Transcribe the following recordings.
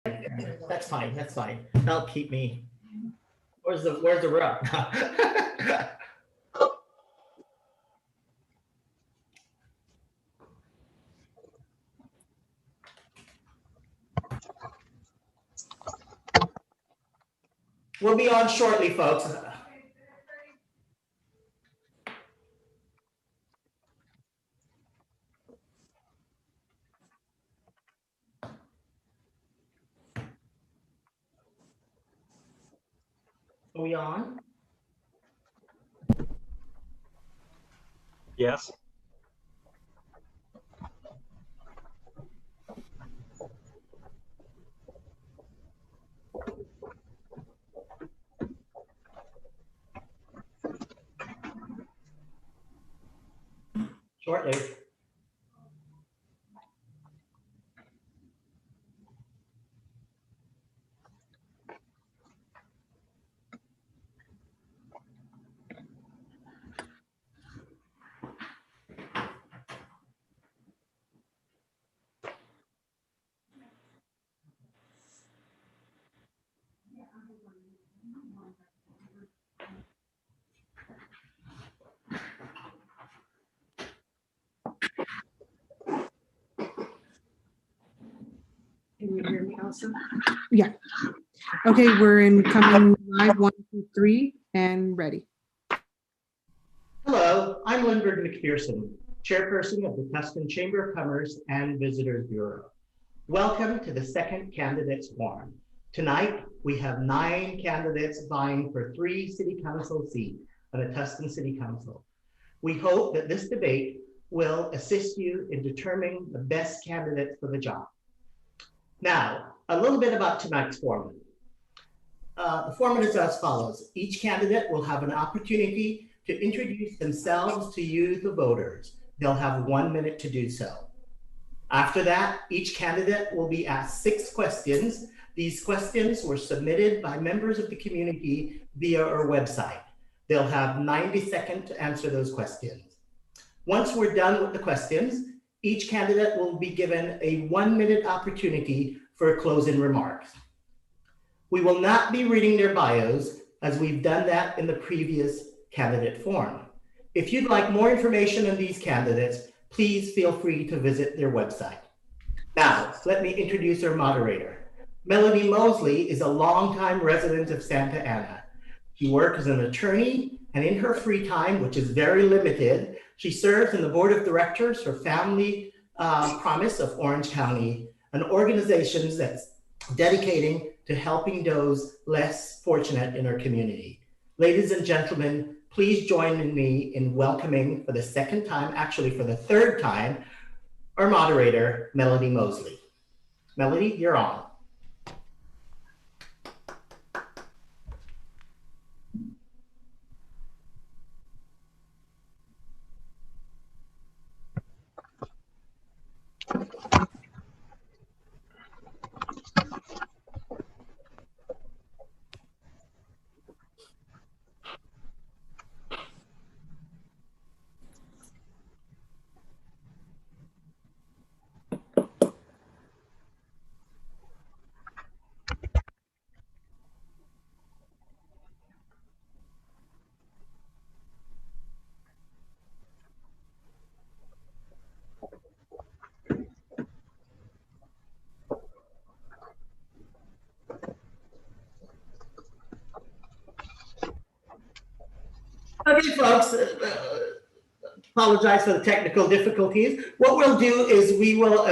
That's fine. That's fine. That'll keep me. Where's the rub? We'll be on shortly, folks. Are we on? Yes. Shortly. Can you hear me also? Yeah. Okay, we're in coming live, 1, 2, 3, and ready. Hello, I'm Lindbergh McPherson, Chairperson of the Tustin Chamber of Commerce and Visitors Bureau. Welcome to the second Candidates Forum. Tonight, we have 9 candidates vying for 3 City Council seats on the Tustin City Council. We hope that this debate will assist you in determining the best candidate for the job. Now, a little bit about tonight's forum. The format is as follows. Each candidate will have an opportunity to introduce themselves to you, the voters. They'll have 1 minute to do so. After that, each candidate will be asked 6 questions. These questions were submitted by members of the community via our website. They'll have 90 seconds to answer those questions. Once we're done with the questions, each candidate will be given a 1 minute opportunity for closing remarks. We will not be reading their bios as we've done that in the previous candidate forum. If you'd like more information on these candidates, please feel free to visit their website. Now, let me introduce our moderator. Melody Mosley is a longtime resident of Santa Ana. She works as an attorney, and in her free time, which is very limited, she serves in the board of directors for Family Promise of Orange County, an organization that's dedicating to helping those less fortunate in our community. Ladies and gentlemen, please join me in welcoming for the second time, actually for the third time, our moderator, Melody Mosley. Melody, you're on. Okay, folks, apologize for the technical difficulties. What we'll do is we will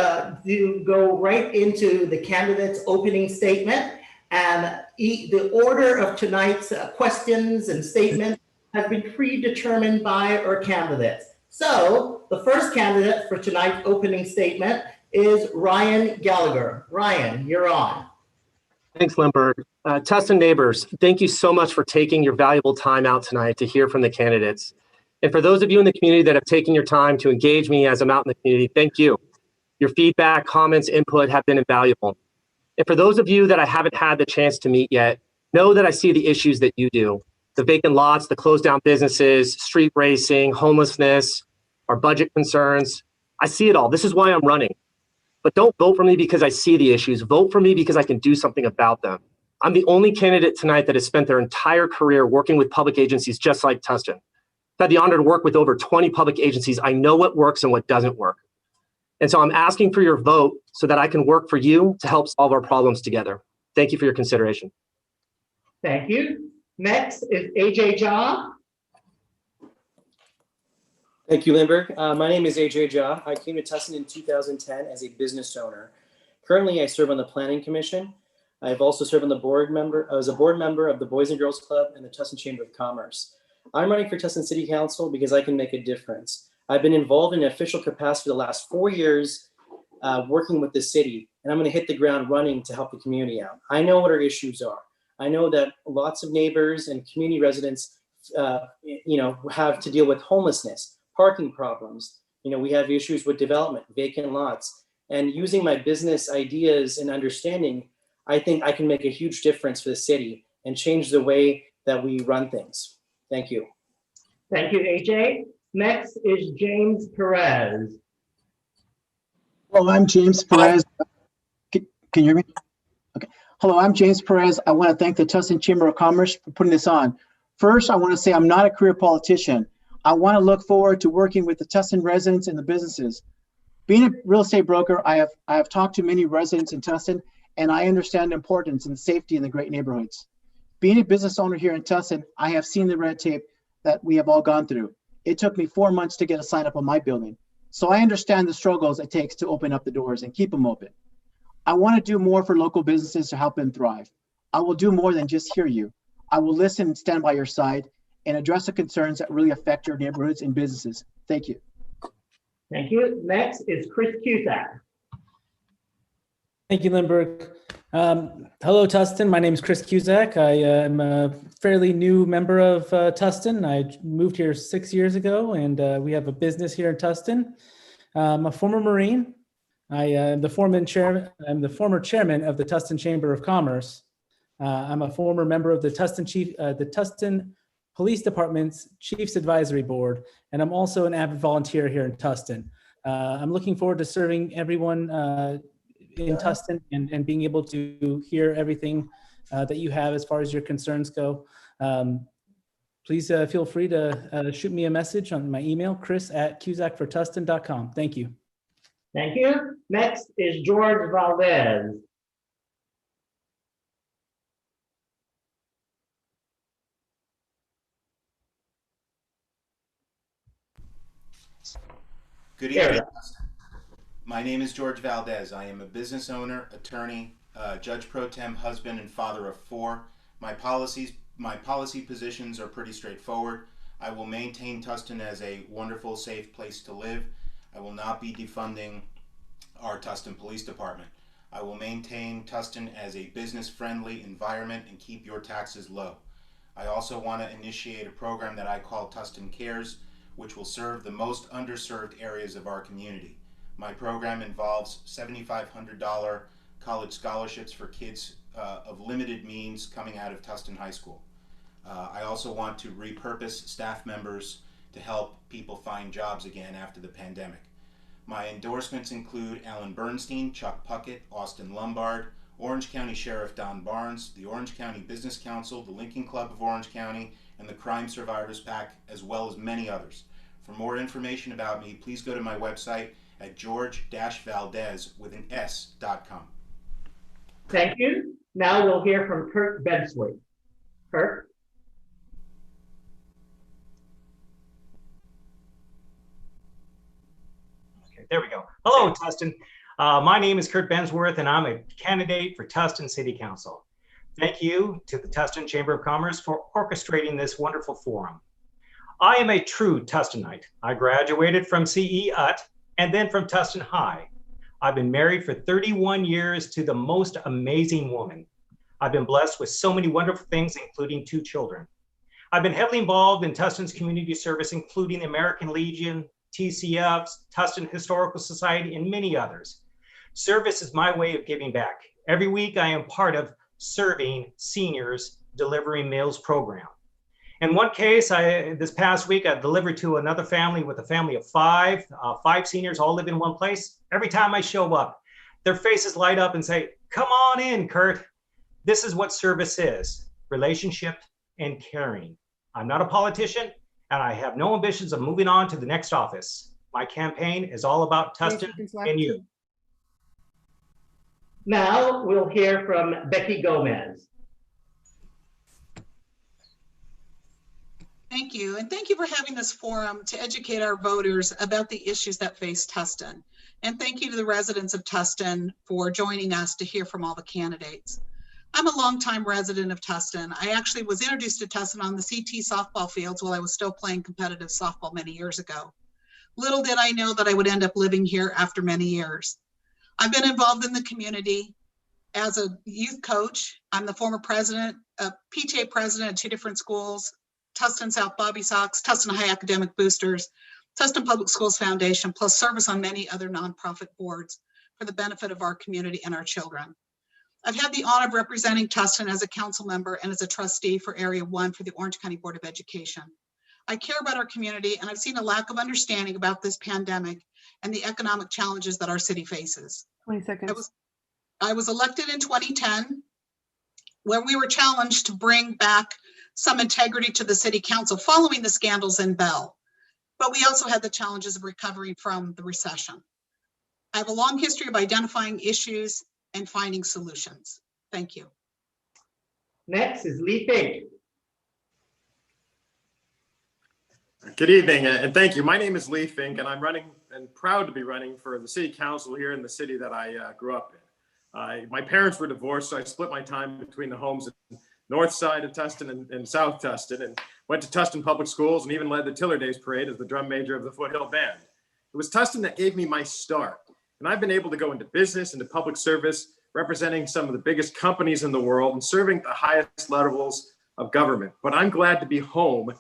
go right into the candidate's opening statement, and the order of tonight's questions and statements have been predetermined by our candidates. So the first candidate for tonight's opening statement is Ryan Gallagher. Ryan, you're on. Thanks, Lindbergh. Tustin neighbors, thank you so much for taking your valuable time out tonight to hear from the candidates. And for those of you in the community that have taken your time to engage me as I'm out in the community, thank you. Your feedback, comments, input have been invaluable. And for those of you that I haven't had the chance to meet yet, know that I see the issues that you do. The vacant lots, the closed down businesses, street racing, homelessness, our budget concerns. I see it all. This is why I'm running. but don't vote for me because I see the issues. Vote for me because I can do something about them. I'm the only candidate tonight that has spent their entire career working with public agencies just like Tustin. I've had the honor to work with over 20 public agencies. I know what works and what doesn't work. And so I'm asking for your vote so that I can work for you to help solve our problems together. Thank you for your consideration. Thank you. Next is AJ Jha. Thank you, Lindbergh. My name is AJ Jha. I came to Tustin in 2010 as a business owner. Currently, I serve on the Planning Commission. I've also served on the board member as a board member of the Boys and Girls Club and the Tustin Chamber of Commerce. I'm running for Tustin City Council because I can make a difference. I've been involved in an official capacity for the last 4 years, working with the city, and I'm going to hit the ground running to help the community out. I know what our issues are. I know that lots of neighbors and community residents, have to deal with homelessness, parking problems. We have issues with development, vacant lots, and using my business ideas and understanding, I think I can make a huge difference for the city and change the way that we run things. Thank you. Thank you, AJ. Next is James Perez. Hello, I'm James Perez. Can you hear me? Okay. Hello, I'm James Perez. I want to thank the Tustin Chamber of Commerce for putting this on. First, I want to say I'm not a career politician. I want to look forward to working with the Tustin residents and the businesses. Being a real estate broker, I have talked to many residents in Tustin, and I understand the importance and safety in the great neighborhoods. Being a business owner here in Tustin, I have seen the red tape that we have all gone through. It took me 4 months to get a sign up on my building. So I understand the struggles it takes to open up the doors and keep them open. I want to do more for local businesses to help them thrive. I will do more than just hear you. I will listen and stand by your side and address the concerns that really affect your neighborhoods and businesses. Thank you. Thank you. Next is Chris Cusack. Thank you, Lindbergh. Hello, Tustin. My name is Chris Cusack. I am a fairly new member of Tustin. I moved here 6 years ago, and we have a business here in Tustin. I'm a former Marine. I am the former chairman of the Tustin Chamber of Commerce. I'm a former member of the Tustin Police Department's Chiefs Advisory Board, and I'm also an avid volunteer here in Tustin. I'm looking forward to serving everyone in Tustin and being able to hear everything that you have as far as your concerns go. Please feel free to shoot me a message on my email, chris@cusackfortustin.com. Thank you. Thank you. Next is George Valdez. Good evening. My name is George Valdez. I am a business owner, attorney, judge pro tem, husband, and father of 4. My policy positions are pretty straightforward. I will maintain Tustin as a wonderful, safe place to live. I will not be defunding our Tustin Police Department. I will maintain Tustin as a business-friendly environment and keep your taxes low. I also want to initiate a program that I call Tustin Cares, which will serve the most underserved areas of our community. My program involves $7,500 college scholarships for kids of limited means coming out of Tustin High School. I also want to repurpose staff members to help people find jobs again after the pandemic. My endorsements include Alan Bernstein, Chuck Puckett, Austin Lombard, Orange County Sheriff Don Barnes, the Orange County Business Council, the Lincoln Club of Orange County, and the Crime Survivors PAC, as well as many others. For more information about me, please go to my website at george-valdez.com. Thank you. Now we'll hear from Kirk Benswick. Kirk? Okay, there we go. Hello, Tustin. My name is Kurt Bensworth, and I'm a candidate for Tustin City Council. Thank you to the Tustin Chamber of Commerce for orchestrating this wonderful forum. I am a true Tustinite. I graduated from CE UT and then from Tustin High. I've been married for 31 years to the most amazing woman. I've been blessed with so many wonderful things, including 2 children. I've been heavily involved in Tustin's community service, including the American Legion, TCFs, Tustin Historical Society, and many others. Service is my way of giving back. Every week I am part of Serving Seniors Delivering Meals program. In one case, this past week, I delivered to another family with a family of 5 seniors all live in one place. Every time I show up, their faces light up and say, "Come on in, Kurt." This is what service is: relationship and caring. I'm not a politician, and I have no ambitions of moving on to the next office. My campaign is all about Tustin and you. Now we'll hear from Becky Gomez. Thank you, and thank you for having this forum to educate our voters about the issues that face Tustin. And thank you to the residents of Tustin for joining us to hear from all the candidates. I'm a longtime resident of Tustin. I actually was introduced to Tustin on the CT softball fields while I was still playing competitive softball many years ago. Little did I know that I would end up living here after many years. I've been involved in the community as a youth coach. I'm the former president, PTA president at 2 different schools, Tustin South Bobby Sox, Tustin High Academic Boosters, Tustin Public Schools Foundation, plus service on many other nonprofit boards for the benefit of our community and our children. I've had the honor of representing Tustin as a council member and as a trustee for Area 1 for the Orange County Board of Education. I care about our community, and I've seen a lack of understanding about this pandemic and the economic challenges that our city faces. 20 seconds. I was elected in 2010 when we were challenged to bring back some integrity to the city council following the scandals in Bell. But we also had the challenges of recovering from the recession. I have a long history of identifying issues and finding solutions. Thank you. Next is Lee Fink. Good evening, and thank you. My name is Lee Fink, and I'm running and proud to be running for the city council here in the city that I grew up in. My parents were divorced, so I split my time between the homes in north side of Tustin and south Tustin, and went to Tustin Public Schools and even led the Tiller Days Parade as the drum major of the Foothill Band. It was Tustin that gave me my start, and I've been able to go into business, into public service, representing some of the biggest companies in the world and serving the highest levels of government. But I'm glad to be home,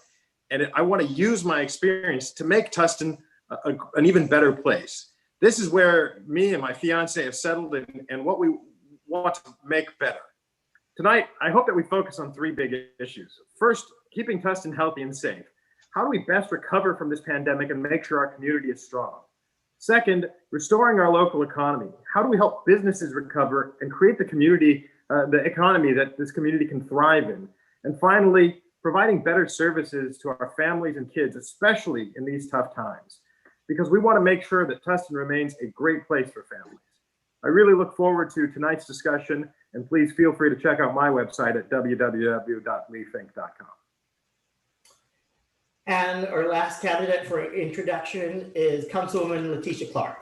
and I want to use my experience to make Tustin an even better place. This is where me and my fiance have settled and what we want to make better. Tonight, I hope that we focus on 3 big issues. First, keeping Tustin healthy and safe. How do we best recover from this pandemic and make sure our community is strong? Second, restoring our local economy. How do we help businesses recover and create the community, the economy that this community can thrive in? And finally, providing better services to our families and kids, especially in these tough times, because we want to make sure that Tustin remains a great place for families. I really look forward to tonight's discussion, and please feel free to check out my website at www.leefink.com. And our last candidate for introduction is Councilwoman Letitia Clark.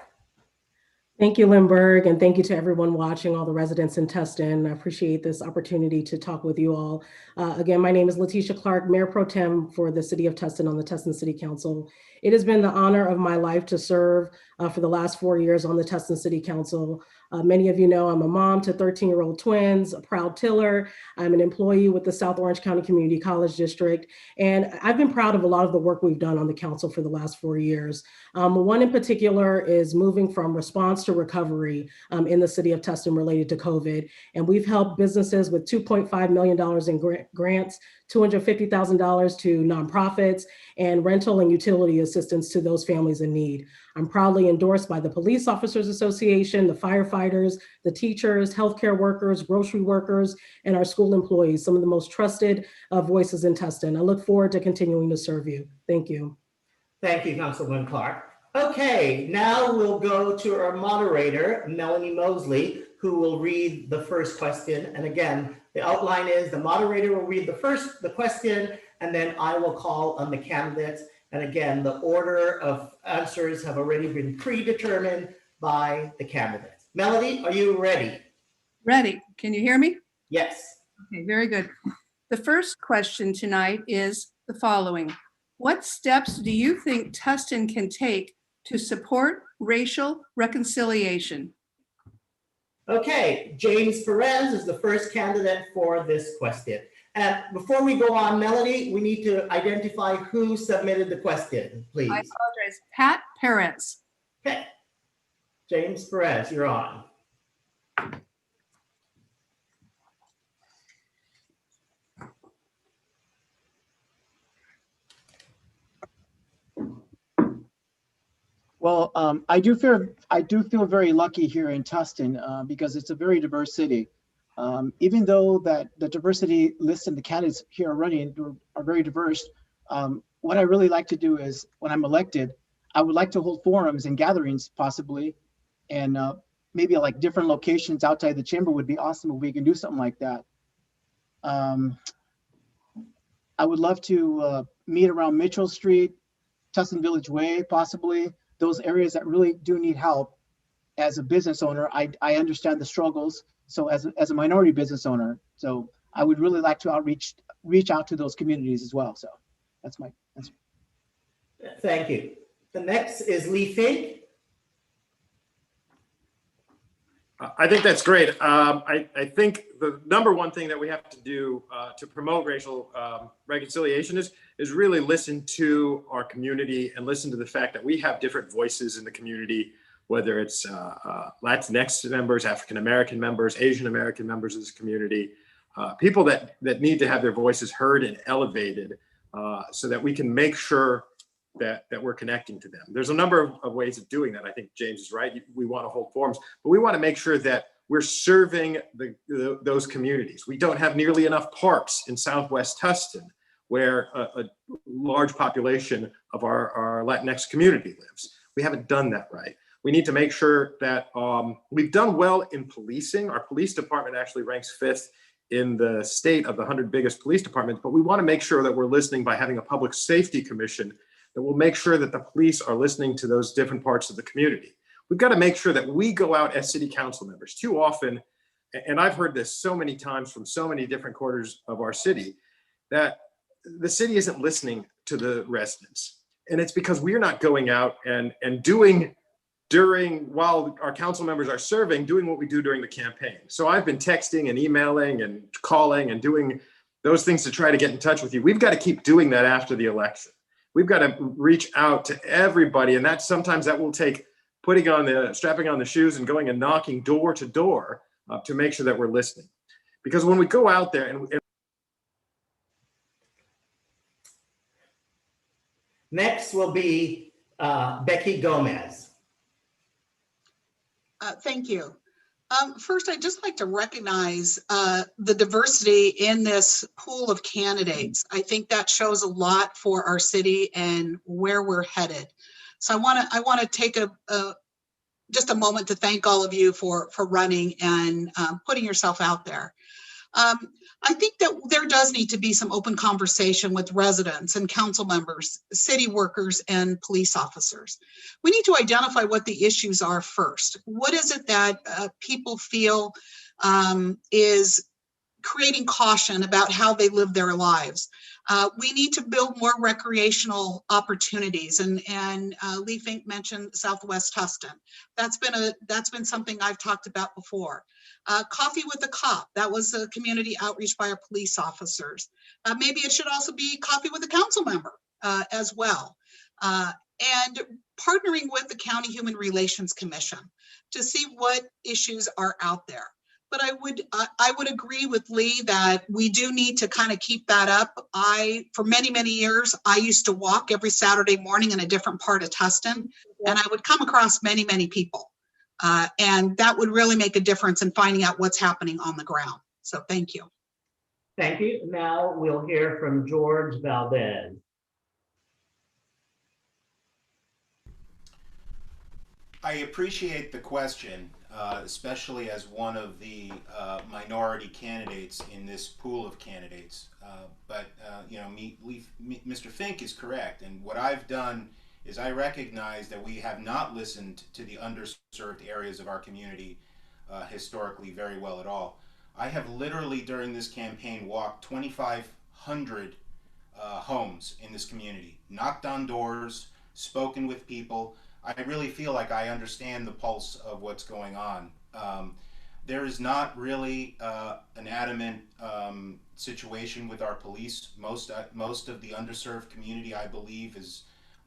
Thank you, Lindbergh, and thank you to everyone watching, all the residents in Tustin. I appreciate this opportunity to talk with you all. Again, my name is Letitia Clark, Mayor Pro Tem for the City of Tustin on the Tustin City Council. It has been the honor of my life to serve for the last 4 years on the Tustin City Council. Many of you know I'm a mom to 13-year-old twins, a proud tiller. I'm an employee with the South Orange County Community College District, and I've been proud of a lot of the work we've done on the council for the last 4 years. One in particular is moving from response to recovery in the city of Tustin related to COVID. And we've helped businesses with $2.5 million in grants, $250,000 to nonprofits, and rental and utility assistance to those families in need. I'm proudly endorsed by the Police Officers Association, the firefighters, the teachers, healthcare workers, grocery workers, and our school employees, some of the most trusted voices in Tustin. I look forward to continuing to serve you. Thank you. Thank you, Councilwoman Clark. Okay, now we'll go to our moderator, Melanie Mosley, who will read the first question. And again, the outline is the moderator will read the question, and then I will call on the candidates. And again, the order of answers have already been predetermined by the candidates. Melanie, are you ready? Ready. Can you hear me? Yes. Okay, very good. The first question tonight is the following. What steps do you think Tustin can take to support racial reconciliation? Okay, James Perez is the first candidate for this question. And before we go on, Melanie, we need to identify who submitted the question, please. I apologize. Pat Perez. Okay, James Perez, you're on. Well, I do feel very lucky here in Tustin because it's a very diverse city. Even though that the diversity list and the candidates here are running are very diverse, what I really like to do is when I'm elected, I would like to hold forums and gatherings possibly, and maybe like different locations outside the chamber would be awesome if we can do something like that. I would love to meet around Mitchell Street, Tustin Village Way, possibly those areas that really do need help. As a business owner, I understand the struggles. So as a minority business owner, so I would really like to reach out to those communities as well. So that's my answer. Thank you. The next is Lee Fink. I think that's great. I think the number one thing that we have to do to promote racial reconciliation is really listen to our community and listen to the fact that we have different voices in the community, whether it's Latinx members, African-American members, Asian-American members of this community, people that need to have their voices heard and elevated so that we can make sure that we're connecting to them. There's a number of ways of doing that. I think James is right. We want to hold forums, but we want to make sure that we're serving those communities. We don't have nearly enough parks in Southwest Tustin where a large population of our Latinx community lives. We haven't done that right. We need to make sure that we've done well in policing. Our police department actually ranks 5th in the state of the 100 biggest police departments, but we want to make sure that we're listening by having a public safety commission that will make sure that the police are listening to those different parts of the community. We've got to make sure that we go out as city council members. Too often, and I've heard this so many times from so many different quarters of our city, that the city isn't listening to the residents. And it's because we're not going out and doing while our council members are serving, doing what we do during the campaign. So I've been texting and emailing and calling and doing those things to try to get in touch with you. We've got to keep doing that after the election. We've got to reach out to everybody. And sometimes that will take strapping on the shoes and going and knocking door to door to make sure that we're listening. Because when we go out there and Next will be Becky Gomez. Thank you. First, I'd just like to recognize the diversity in this pool of candidates. I think that shows a lot for our city and where we're headed. So I want to take just a moment to thank all of you for running and putting yourself out there. I think that there does need to be some open conversation with residents and council members, city workers, and police officers. We need to identify what the issues are first. What is it that people feel is creating caution about how they live their lives? We need to build more recreational opportunities, and Lee Fink mentioned Southwest Tustin. That's been something I've talked about before. Coffee with a Cop, that was a community outreach by our police officers. Maybe it should also be coffee with a council member as well. And partnering with the County Human Relations Commission to see what issues are out there. But I would agree with Lee that we do need to kind of keep that up. For many, many years, I used to walk every Saturday morning in a different part of Tustin, and I would come across many, many people. And that would really make a difference in finding out what's happening on the ground. So thank you. Thank you. Now we'll hear from George Valdez. I appreciate the question, especially as one of the minority candidates in this pool of candidates. Mr. Fink is correct, and what I've done is I recognize that we have not listened to the underserved areas of our community historically very well at all. I have literally during this campaign walked 2,500 homes in this community, knocked on doors, spoken with people. I really feel like I understand the pulse of what's going on. There is not really an adamant situation with our police. Most of the underserved community, I believe,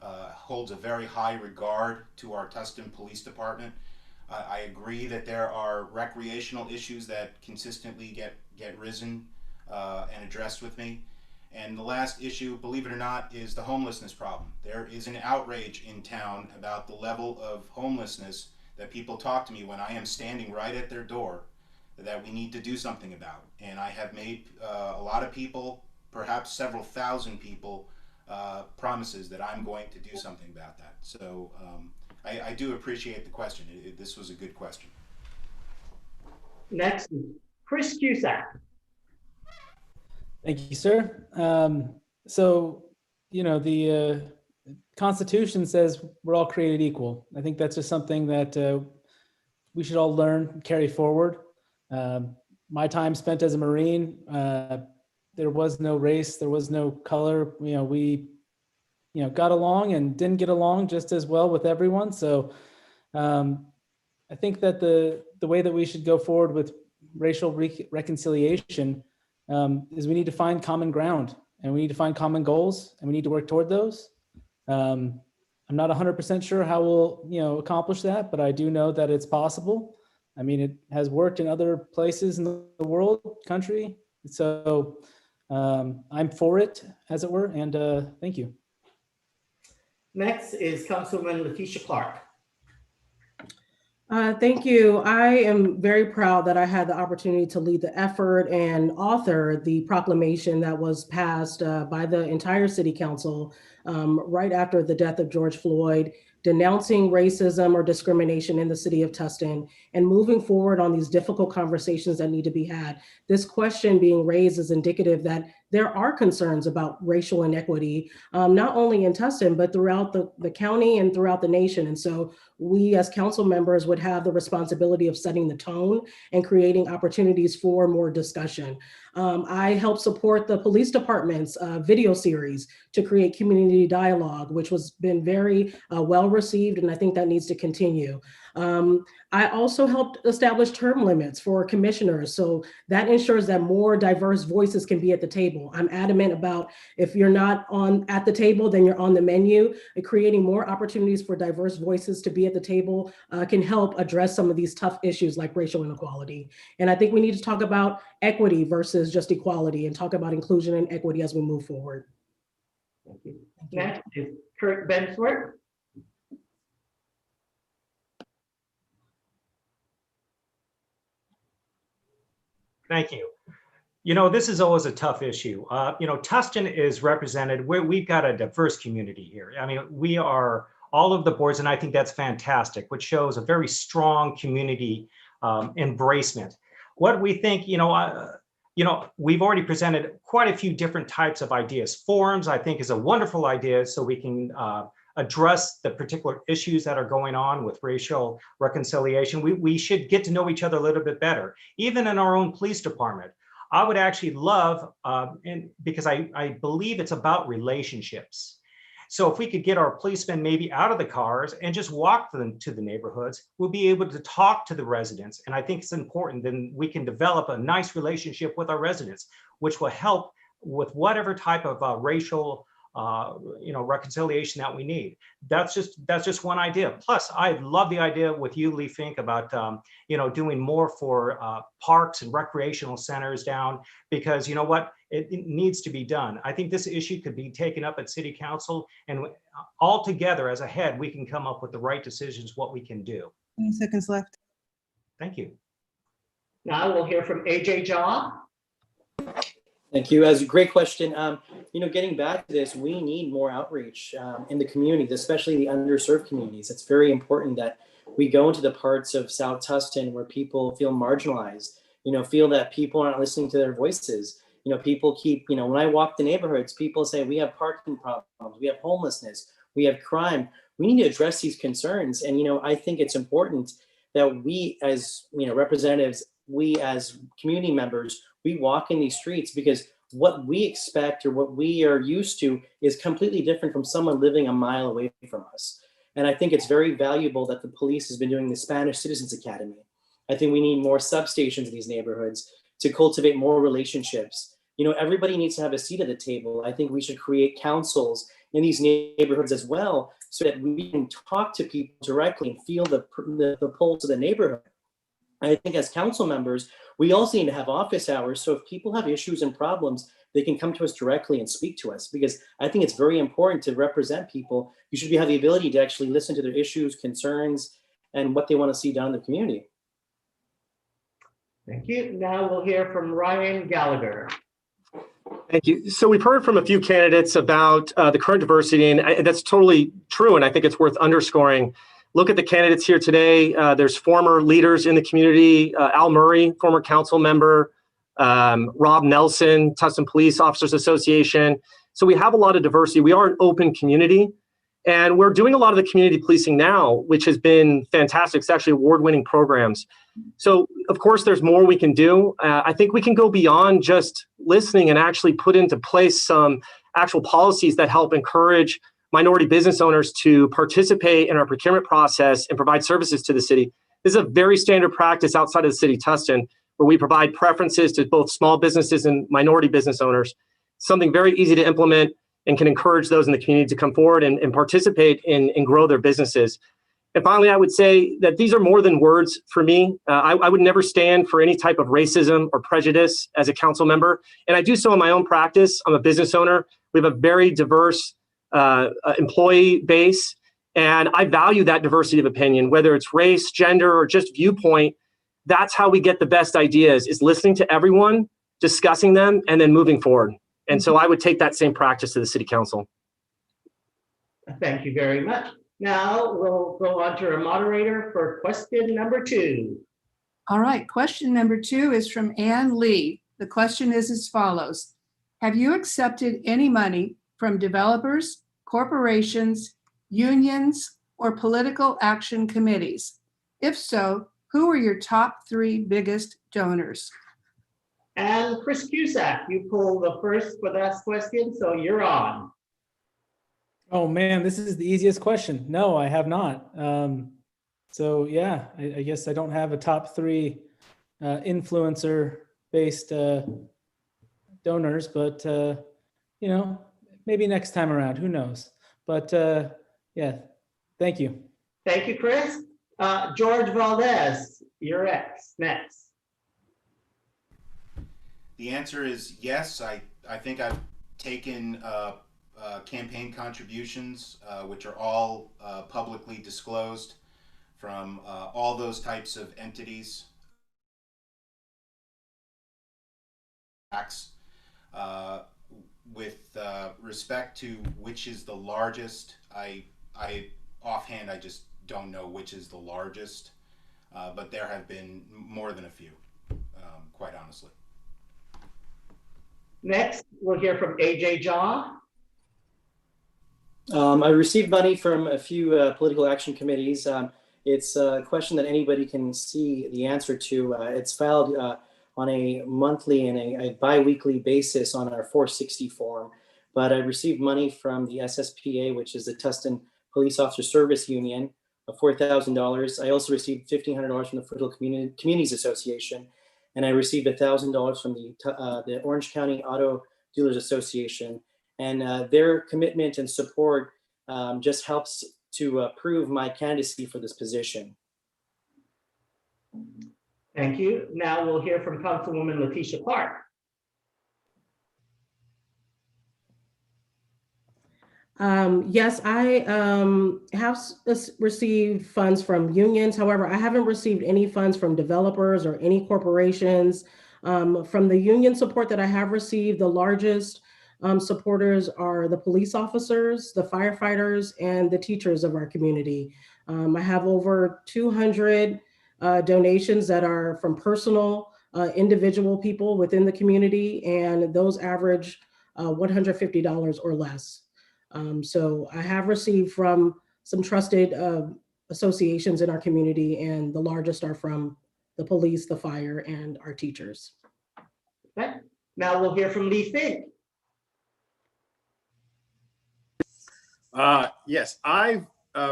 holds a very high regard to our Tustin Police Department. I agree that there are recreational issues that consistently get risen and addressed with me. And the last issue, believe it or not, is the homelessness problem. There is an outrage in town about the level of homelessness that people talk to me when I am standing right at their door that we need to do something about. And I have made a lot of people, perhaps several thousand people, promises that I'm going to do something about that. So I do appreciate the question. This was a good question. Next is Chris Cusack. Thank you, sir. So, you know, the Constitution says we're all created equal. I think that's just something that we should all learn, carry forward. My time spent as a Marine, there was no race, there was no color. You know, we, got along and didn't get along just as well with everyone. So I think that the way that we should go forward with racial reconciliation is we need to find common ground, and we need to find common goals, and we need to work toward those. I'm not 100% sure how we'll, accomplish that, but I do know that it's possible. I mean, it has worked in other places in the world, country. So I'm for it, as it were, and thank you. Next is Councilwoman Letitia Clark. Thank you. I am very proud that I had the opportunity to lead the effort and author the proclamation that was passed by the entire city council right after the death of George Floyd, denouncing racism or discrimination in the city of Tustin and moving forward on these difficult conversations that need to be had. This question being raised is indicative that there are concerns about racial inequity, not only in Tustin, but throughout the county and throughout the nation. And so we as council members would have the responsibility of setting the tone and creating opportunities for more discussion. I helped support the police department's video series to create community dialogue, which was been very well received, and I think that needs to continue. I also helped establish term limits for commissioners, so that ensures that more diverse voices can be at the table. I'm adamant about if you're not at the table, then you're on the menu. And creating more opportunities for diverse voices to be at the table can help address some of these tough issues like racial inequality. And I think we need to talk about equity versus just equality and talk about inclusion and equity as we move forward. Thank you. Next is Kurt Bensworth. Thank you. This is always a tough issue. Tustin is represented, we've got a diverse community here. I mean, we are all of the boards, and I think that's fantastic, which shows a very strong community embracement. What we think, we've already presented quite a few different types of ideas. Forums, I think, is a wonderful idea, so we can address the particular issues that are going on with racial reconciliation. We should get to know each other a little bit better, even in our own police department. I would actually love, because I believe it's about relationships. So if we could get our policemen maybe out of the cars and just walk them to the neighborhoods, we'll be able to talk to the residents. And I think it's important, then we can develop a nice relationship with our residents, which will help with whatever type of racial reconciliation that we need. That's just one idea. Plus, I love the idea with you, Lee Fink, about doing more for parks and recreational centers down, because you know what, it needs to be done. I think this issue could be taken up at City Council, and all together as a head, we can come up with the right decisions, what we can do. 20 seconds left. Thank you. Now we'll hear from AJ Jaw. Thank you. That's a great question. Getting back to this, we need more outreach in the communities, especially the underserved communities. It's very important that we go into the parts of South Tustin where people feel marginalized, feel that people aren't listening to their voices. People keep, when I walk the neighborhoods, people say we have parking problems, we have homelessness, we have crime. We need to address these concerns. And, I think it's important that we as, representatives, we as community members, we walk in these streets, because what we expect or what we are used to is completely different from someone living a mile away from us. And I think it's very valuable that the police has been doing the Spanish Citizens Academy. I think we need more substations in these neighborhoods to cultivate more relationships. Everybody needs to have a seat at the table. I think we should create councils in these neighborhoods as well, so that we can talk to people directly and feel the pulse of the neighborhood. I think as council members, we also need to have office hours. So if people have issues and problems, they can come to us directly and speak to us, because I think it's very important to represent people. You should have the ability to actually listen to their issues, concerns, and what they want to see done in the community. Thank you. Now we'll hear from Ryan Gallagher. Thank you. So we've heard from a few candidates about the current diversity, and that's totally true. And I think it's worth underscoring. Look at the candidates here today. There's former leaders in the community, Al Murray, former council member, Rob Nelson, Tustin Police Officers Association. So we have a lot of diversity. We are an open community, and we're doing a lot of the community policing now, which has been fantastic. It's actually award-winning programs. So of course, there's more we can do. I think we can go beyond just listening and actually put into place some actual policies that help encourage minority business owners to participate in our procurement process and provide services to the city. This is a very standard practice outside of the city of Tustin, where we provide preferences to both small businesses and minority business owners. Something very easy to implement and can encourage those in the community to come forward and participate and grow their businesses. And finally, I would say that these are more than words for me. I would never stand for any type of racism or prejudice as a council member. And I do so in my own practice. I'm a business owner. We have a very diverse employee base. And I value that diversity of opinion, whether it's race, gender, or just viewpoint. That's how we get the best ideas, is listening to everyone, discussing them, and then moving forward. And so I would take that same practice to the city council. Thank you very much. Now we'll go on to our moderator for question number 2. All right, question number 2 is from Ann Lee. The question is as follows. Have you accepted any money from developers, corporations, unions, or political action committees? If so, who are your top 3 biggest donors? And Chris Cusack, you pulled the first for that question, so you're on. Oh man, this is the easiest question. No, I have not. So yeah, I guess I don't have a top 3 influencer-based donors, but you know, maybe next time around, who knows? But yeah, thank you. Thank you, Chris. George Valdez, you're next. The answer is yes. I think I've taken campaign contributions, which are all publicly disclosed from all those types of entities. With respect to which is the largest, I offhand, I just don't know which is the largest, but there have been more than a few, quite honestly. Next, we'll hear from AJ Jaw. I received money from a few political action committees. It's a question that anybody can see the answer to. It's filed on a monthly and a bi-weekly basis on our 460 form. But I received money from the SSPA, which is the Tustin Police Officer Service Union, of $4,000. I also received $1,500 from the Foothill Communities Association, and I received $1,000 from the Orange County Auto Dealers Association. And their commitment and support just helps to prove my candidacy for this position. Thank you. Now we'll hear from Councilwoman Letitia Clark. Yes, I have received funds from unions. However, I haven't received any funds from developers or any corporations. From the union support that I have received, the largest supporters are the police officers, the firefighters, and the teachers of our community. I have over 200 donations that are from personal, individual people within the community, and those average $150 or less. So I have received from some trusted associations in our community, and the largest are from the police, the fire, and our teachers. Okay. Now we'll hear from Lee Fink. Yes, I've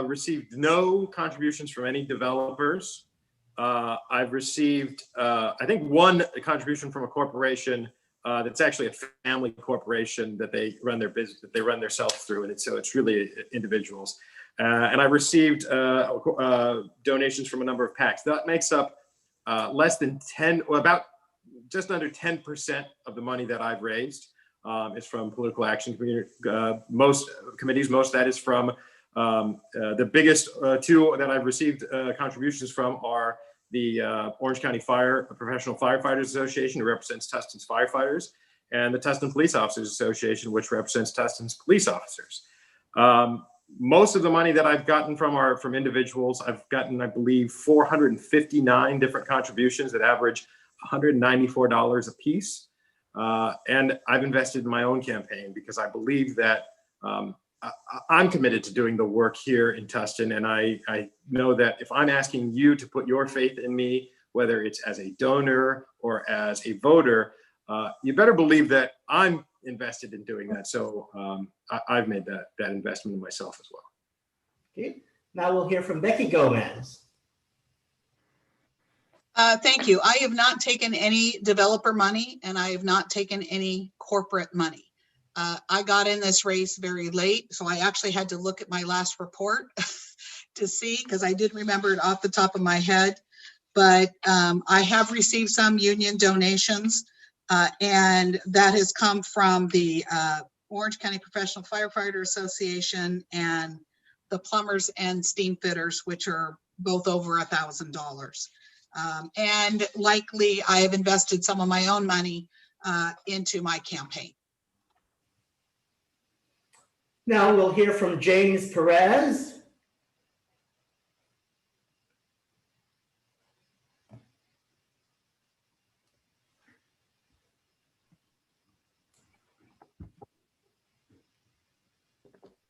received no contributions from any developers. I've received, I think, one contribution from a corporation that's actually a family corporation that they run their business, that they run themselves through, and so it's really individuals. And I've received donations from a number of PACs. That makes up less than 10, or about just under 10% of the money that I've raised. is from political action committee. Most committees, most of that is from the biggest two that I've received contributions from are the Orange County Professional Firefighters Association, who represents Tustin's firefighters, and the Tustin Police Officers Association, which represents Tustin's police officers. Most of the money that I've gotten from individuals. I've gotten, I believe, 459 different contributions that average $194 a piece. And I've invested in my own campaign because I believe that I'm committed to doing the work here in Tustin. And I know that if I'm asking you to put your faith in me, whether it's as a donor or as a voter, you better believe that I'm invested in doing that. So I've made that investment in myself as well. Okay. Now we'll hear from Becky Gomez. Thank you. I have not taken any developer money and I have not taken any corporate money. I got in this race very late, so I actually had to look at my last report to see, because I didn't remember it off the top of my head. But I have received some union donations, and that has come from the Orange County Professional Firefighter Association and the plumbers and steam fitters, which are both over $1,000. And likely I have invested some of my own money into my campaign. Now we'll hear from James Perez.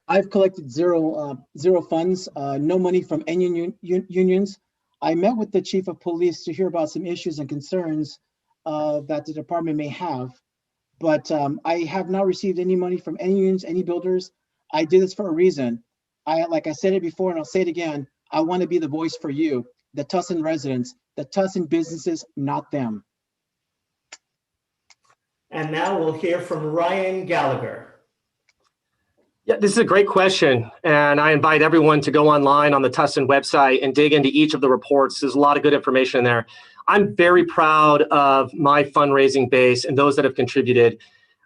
I've collected zero funds, no money from any unions. I met with the chief of police to hear about some issues and concerns that the department may have, but I have not received any money from any unions, any builders. I did this for a reason. Like I said it before, and I'll say it again, I want to be the voice for you, the Tustin residents, the Tustin businesses, not them. And now we'll hear from Ryan Gallagher. Yeah, this is a great question, and I invite everyone to go online on the Tustin website and dig into each of the reports. There's a lot of good information in there. I'm very proud of my fundraising base and those that have contributed.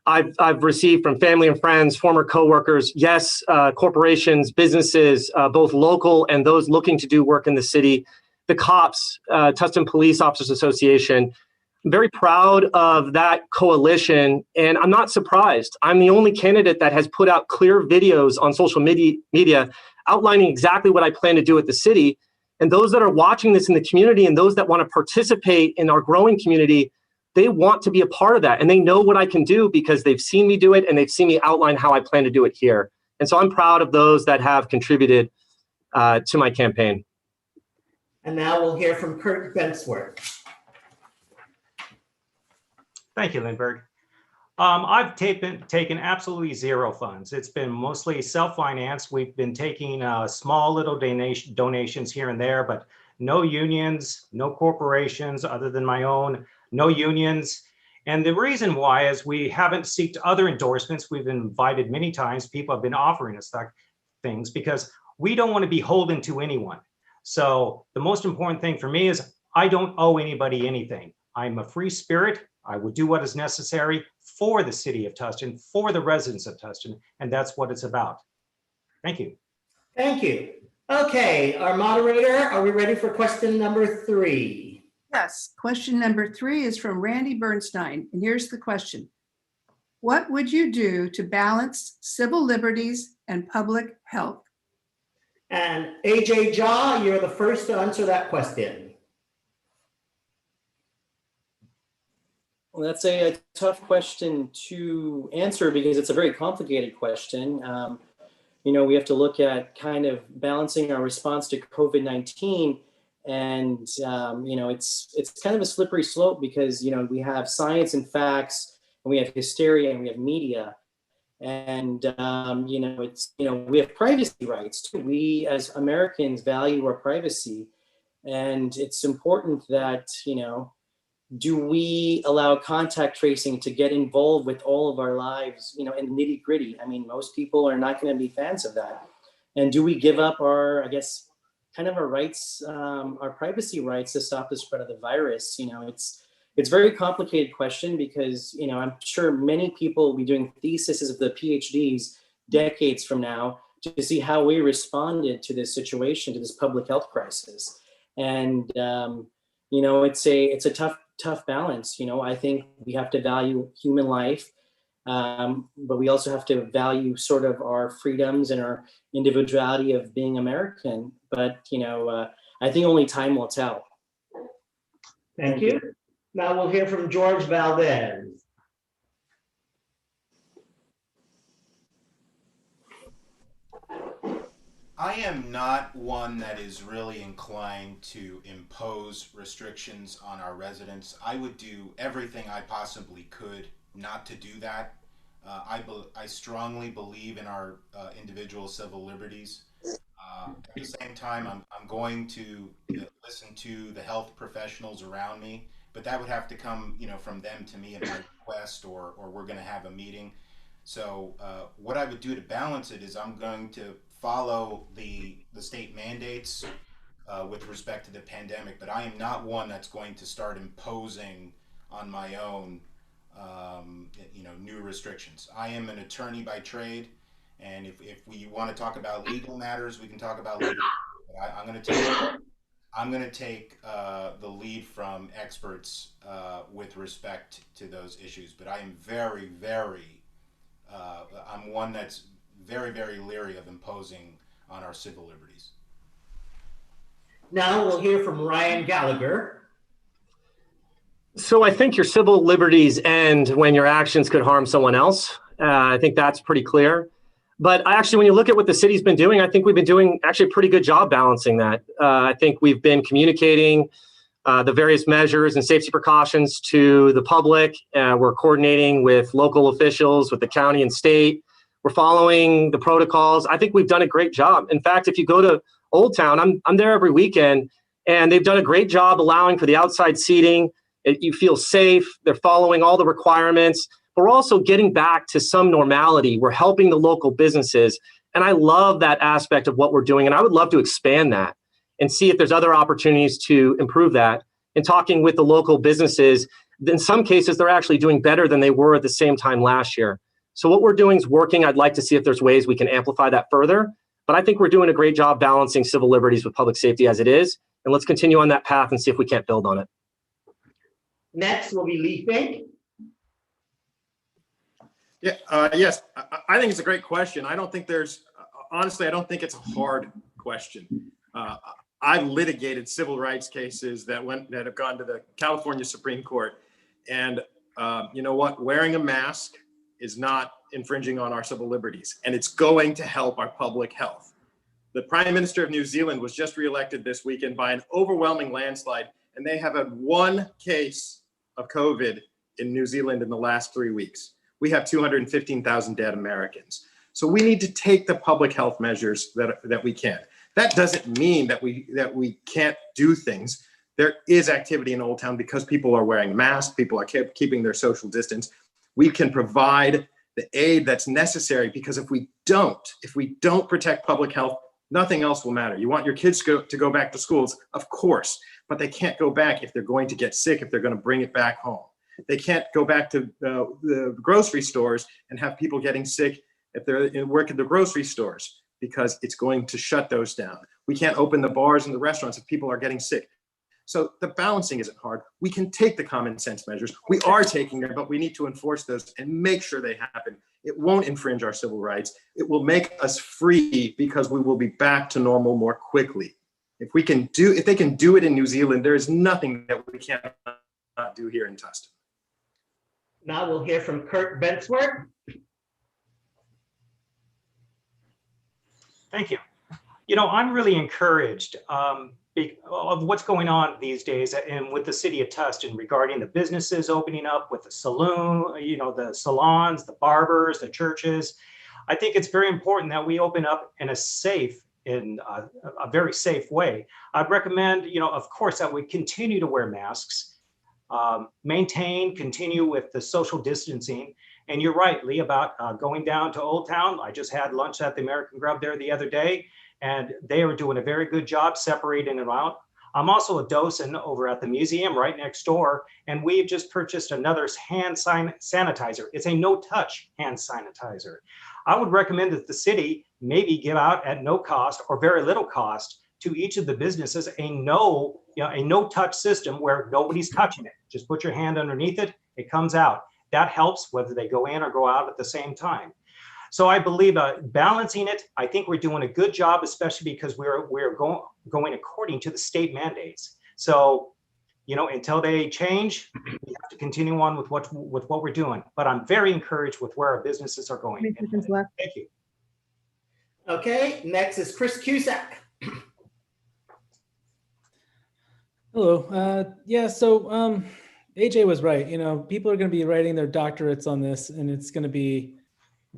I've received from family and friends, former coworkers, yes, corporations, businesses, both local and those looking to do work in the city, the cops, Tustin Police Officers Association. I'm very proud of that coalition, and I'm not surprised. I'm the only candidate that has put out clear videos on social media outlining exactly what I plan to do at the city. And those that are watching this in the community and those that want to participate in our growing community, they want to be a part of that. And they know what I can do because they've seen me do it and they've seen me outline how I plan to do it here. And so I'm proud of those that have contributed to my campaign. And now we'll hear from Kurt Bensworth. Thank you, Lindbergh. I've taken absolutely zero funds. It's been mostly self-financed. We've been taking small little donations here and there, but no unions, no corporations other than my own, no unions. And the reason why is we haven't sought other endorsements. We've been invited many times. People have been offering us things because we don't want to be beholden to anyone. So the most important thing for me is I don't owe anybody anything. I'm a free spirit. I will do what is necessary for the city of Tustin, for the residents of Tustin, and that's what it's about. Thank you. Thank you. Okay, our moderator, are we ready for question number 3? Yes, question number 3 is from Randy Bernstein, and here's the question. What would you do to balance civil liberties and public health? And AJ Jha, you're the first to answer that question. Well, that's a tough question to answer because it's a very complicated question. We have to look at kind of balancing our response to COVID-19, and it's kind of a slippery slope because we have science and facts, and we have hysteria, and we have media, and we have privacy rights too. We as Americans value our privacy, and it's important that do we allow contact tracing to get involved with all of our lives, in the nitty gritty? I mean, most people are not going to be fans of that. And do we give up our, our rights, our privacy rights to stop the spread of the virus? it's a very complicated question because, you know, I'm sure many people will be doing theses of the PhDs decades from now to see how we responded to this situation, to this public health crisis. And, you know, it's a tough balance. You know, I think we have to value human life, but we also have to value sort of our freedoms and our individuality of being American. But, you know, I think only time will tell. Thank you. Now we'll hear from George Valdez. I am not one that is really inclined to impose restrictions on our residents. I would do everything I possibly could not to do that. I strongly believe in our individual civil liberties. At the same time, I'm going to listen to the health professionals around me, but that would have to come, you know, from them to me at my request, or we're going to have a meeting. So what I would do to balance it is I'm going to follow the state mandates with respect to the pandemic, but I am not one that's going to start imposing on my own, you know, new restrictions. I am an attorney by trade, and if we want to talk about legal matters, we can talk about legal. But I'm going to take the lead from experts with respect to those issues. But I am very, very, I'm one that's very, very leery of imposing on our civil liberties. Now we'll hear from Ryan Gallagher. So I think your civil liberties end when your actions could harm someone else. I think that's pretty clear. But actually, when you look at what the city's been doing, I think we've been doing actually a pretty good job balancing that. I think we've been communicating the various measures and safety precautions to the public. We're coordinating with local officials, with the county and state. We're following the protocols. I think we've done a great job. In fact, if you go to Old Town, I'm there every weekend, and they've done a great job allowing for the outside seating. You feel safe. They're following all the requirements. But we're also getting back to some normality. We're helping the local businesses. And I love that aspect of what we're doing. And I would love to expand that and see if there's other opportunities to improve that. And talking with the local businesses, in some cases, they're actually doing better than they were at the same time last year. So what we're doing is working. I'd like to see if there's ways we can amplify that further. But I think we're doing a great job balancing civil liberties with public safety as it is. And let's continue on that path and see if we can't build on it. Next will be Lee Fink. Yeah, yes, I think it's a great question. I don't think there's, honestly, I don't think it's a hard question. I've litigated civil rights cases that have gone to the California Supreme Court. And you know what? Wearing a mask is not infringing on our civil liberties, and it's going to help our public health. The Prime Minister of New Zealand was just reelected this weekend by an overwhelming landslide, and they have had one case of COVID in New Zealand in the last 3 weeks. We have 215,000 dead Americans. So we need to take the public health measures that we can. That doesn't mean that we can't do things. There is activity in Old Town because people are wearing masks, people are keeping their social distance. We can provide the aid that's necessary, because if we don't protect public health, nothing else will matter. You want your kids to go back to schools, of course, but they can't go back if they're going to get sick, if they're going to bring it back home. They can't go back to the grocery stores and have people getting sick if they're work at the grocery stores, because it's going to shut those down. We can't open the bars and the restaurants if people are getting sick. So the balancing isn't hard. We can take the common sense measures. We are taking them, but we need to enforce those and make sure they happen. It won't infringe our civil rights. It will make us free, because we will be back to normal more quickly. If they can do it in New Zealand, there is nothing that we cannot do here in Tustin. Now we'll hear from Kurt Bensworth. Thank you. You know, I'm really encouraged of what's going on these days and with the city of Tustin regarding the businesses opening up, with the saloon, you know, the salons, the barbers, the churches. I think it's very important that we open up in a very safe way. I'd recommend, you know, of course, that we continue to wear masks, continue with the social distancing. And you're right, Lee, about going down to Old Town. I just had lunch at the American Grub there the other day, and they were doing a very good job separating them out. I'm also a docent over at the museum right next door, and we've just purchased another hand sanitizer. It's a no-touch hand sanitizer. I would recommend that the city maybe give out at no cost or very little cost to each of the businesses a no-touch system where nobody's touching it. Just put your hand underneath it, it comes out. That helps whether they go in or go out at the same time. So I believe balancing it, I think we're doing a good job, especially because we're going according to the state mandates. So, until they change, we have to continue on with what we're doing. But I'm very encouraged with where our businesses are going. Thank you. Okay, next is Chris Cusack. Hello. Yeah, so AJ was right. People are going to be writing their doctorates on this, and it's going to be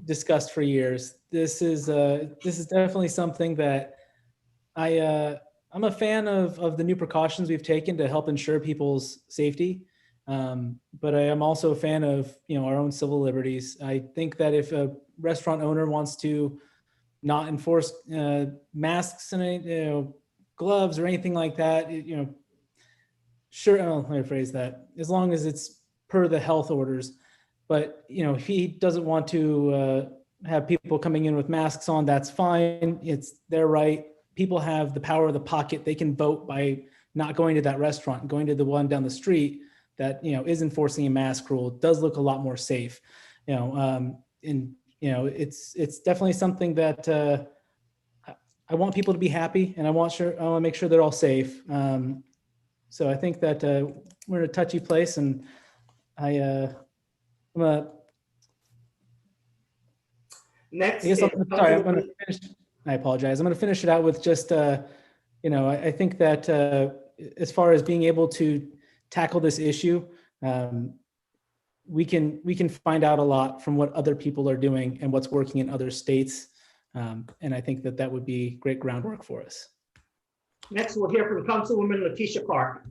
discussed for years. This is definitely something that I'm a fan of the new precautions we've taken to help ensure people's safety. But I am also a fan of our own civil liberties. I think that if a restaurant owner wants to not enforce masks and gloves or anything like that, sure. Let me phrase that. As long as it's per the health orders. But if he doesn't want to have people coming in with masks on, that's fine. It's their right. People have the power of the pocket. They can vote by not going to that restaurant, going to the one down the street that is enforcing a mask rule. It does look a lot more safe. It's definitely something that I want people to be happy, and I want to make sure they're all safe. So I think that we're in a touchy place, and Next, I apologize. I'm going to finish it out with just, I think that as far as being able to tackle this issue, we can find out a lot from what other people are doing and what's working in other states. And I think that would be great groundwork for us. Next, we'll hear from Councilwoman Letitia Clark.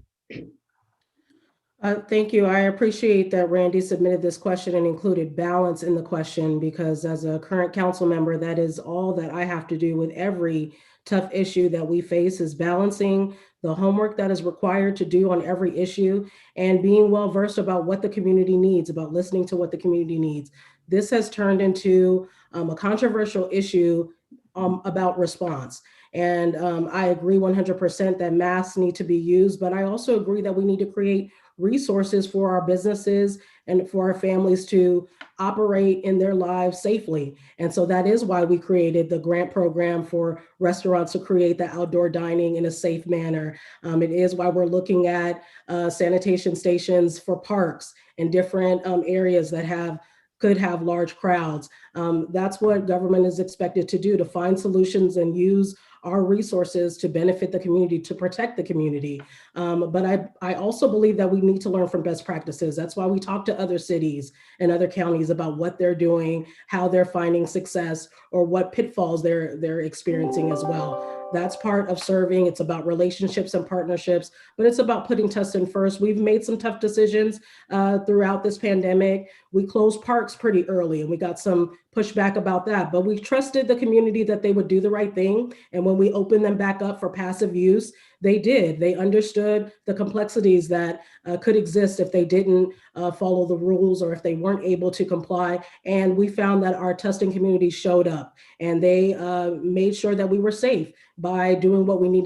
Thank you. I appreciate that Randy submitted this question and included balance in the question, because as a current council member, that is all that I have to do with every tough issue that we face, is balancing the homework that is required to do on every issue and being well versed about what the community needs, about listening to what the community needs. This has turned into a controversial issue about response. And I agree 100% that masks need to be used, but I also agree that we need to create resources for our businesses and for our families to operate in their lives safely. And so that is why we created the grant program for restaurants to create the outdoor dining in a safe manner. It is why we're looking at sanitation stations for parks and different areas that could have large crowds. That's what government is expected to do, to find solutions and use our resources to benefit the community, to protect the community. But I also believe that we need to learn from best practices. That's why we talk to other cities and other counties about what they're doing, how they're finding success, or what pitfalls they're experiencing as well. That's part of serving. It's about relationships and partnerships, but it's about putting Tustin first. We've made some tough decisions throughout this pandemic. We closed parks pretty early, and we got some pushback about that, but we trusted the community that they would do the right thing. And when we opened them back up for passive use, they did. They understood the complexities that could exist if they didn't follow the rules or if they weren't able to comply. And we found that our Tustin community showed up, and they made sure that we were safe by doing what we needed.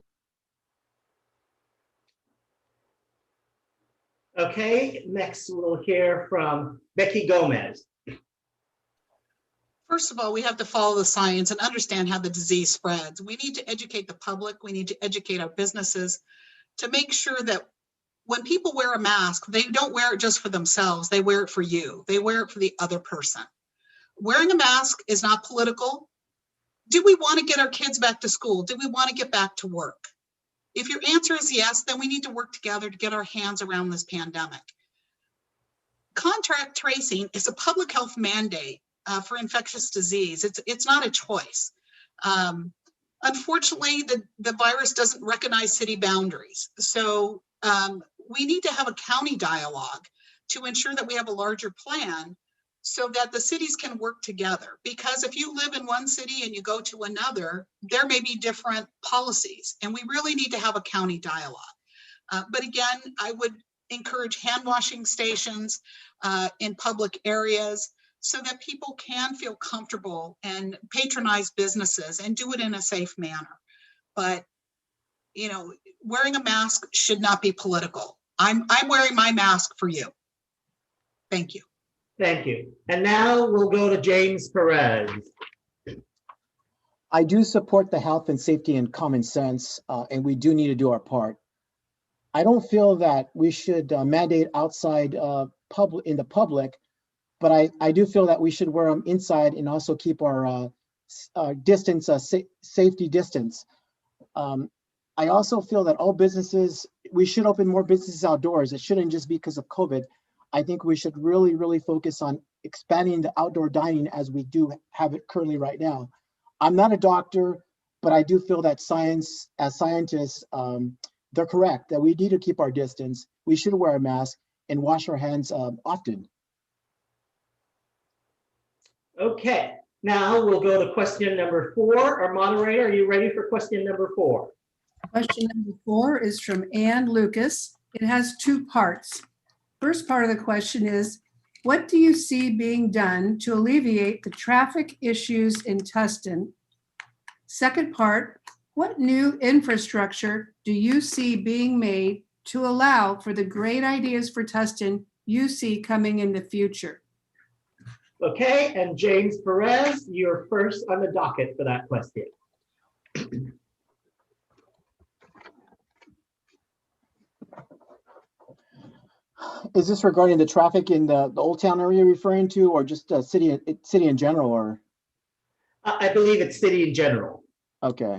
Okay, next we'll hear from Becky Gomez. First of all, we have to follow the science and understand how the disease spreads. We need to educate the public. We need to educate our businesses to make sure that when people wear a mask, they don't wear it just for themselves. They wear it for you. They wear it for the other person. Wearing a mask is not political. Do we want to get our kids back to school? Do we want to get back to work? If your answer is yes, then we need to work together to get our hands around this pandemic. Contact tracing is a public health mandate for infectious disease. It's not a choice. Unfortunately, the virus doesn't recognize city boundaries. So we need to have a county dialogue to ensure that we have a larger plan so that the cities can work together. Because if you live in one city and you go to another, there may be different policies, and we really need to have a county dialogue. But again, I would encourage hand washing stations in public areas so that people can feel comfortable and patronize businesses and do it in a safe manner. But, you know, wearing a mask should not be political. I'm wearing my mask for you. Thank you. Thank you. And now we'll go to James Perez. I do support the health and safety and common sense, and we do need to do our part. I don't feel that we should mandate outside in the public, but I do feel that we should wear them inside and also keep our distance, safety distance. I also feel that all businesses, we should open more businesses outdoors. It shouldn't just be because of COVID. I think we should really, really focus on expanding the outdoor dining as we do have it currently right now. I'm not a doctor, but I do feel that as scientists, they're correct that we need to keep our distance. We should wear a mask and wash our hands often. Okay, now we'll go to question number 4. Our moderator, are you ready for question number 4? Question number 4 is from Ann Lucas. It has 2 parts. First part of the question is, what do you see being done to alleviate the traffic issues in Tustin? Second part, what new infrastructure do you see being made to allow for the great ideas for Tustin you see coming in the future? Okay, and James Perez, you're first on the docket for that question. Is this regarding the traffic in the Old Town area you're referring to, or just city in general, or? I believe it's city in general. Okay.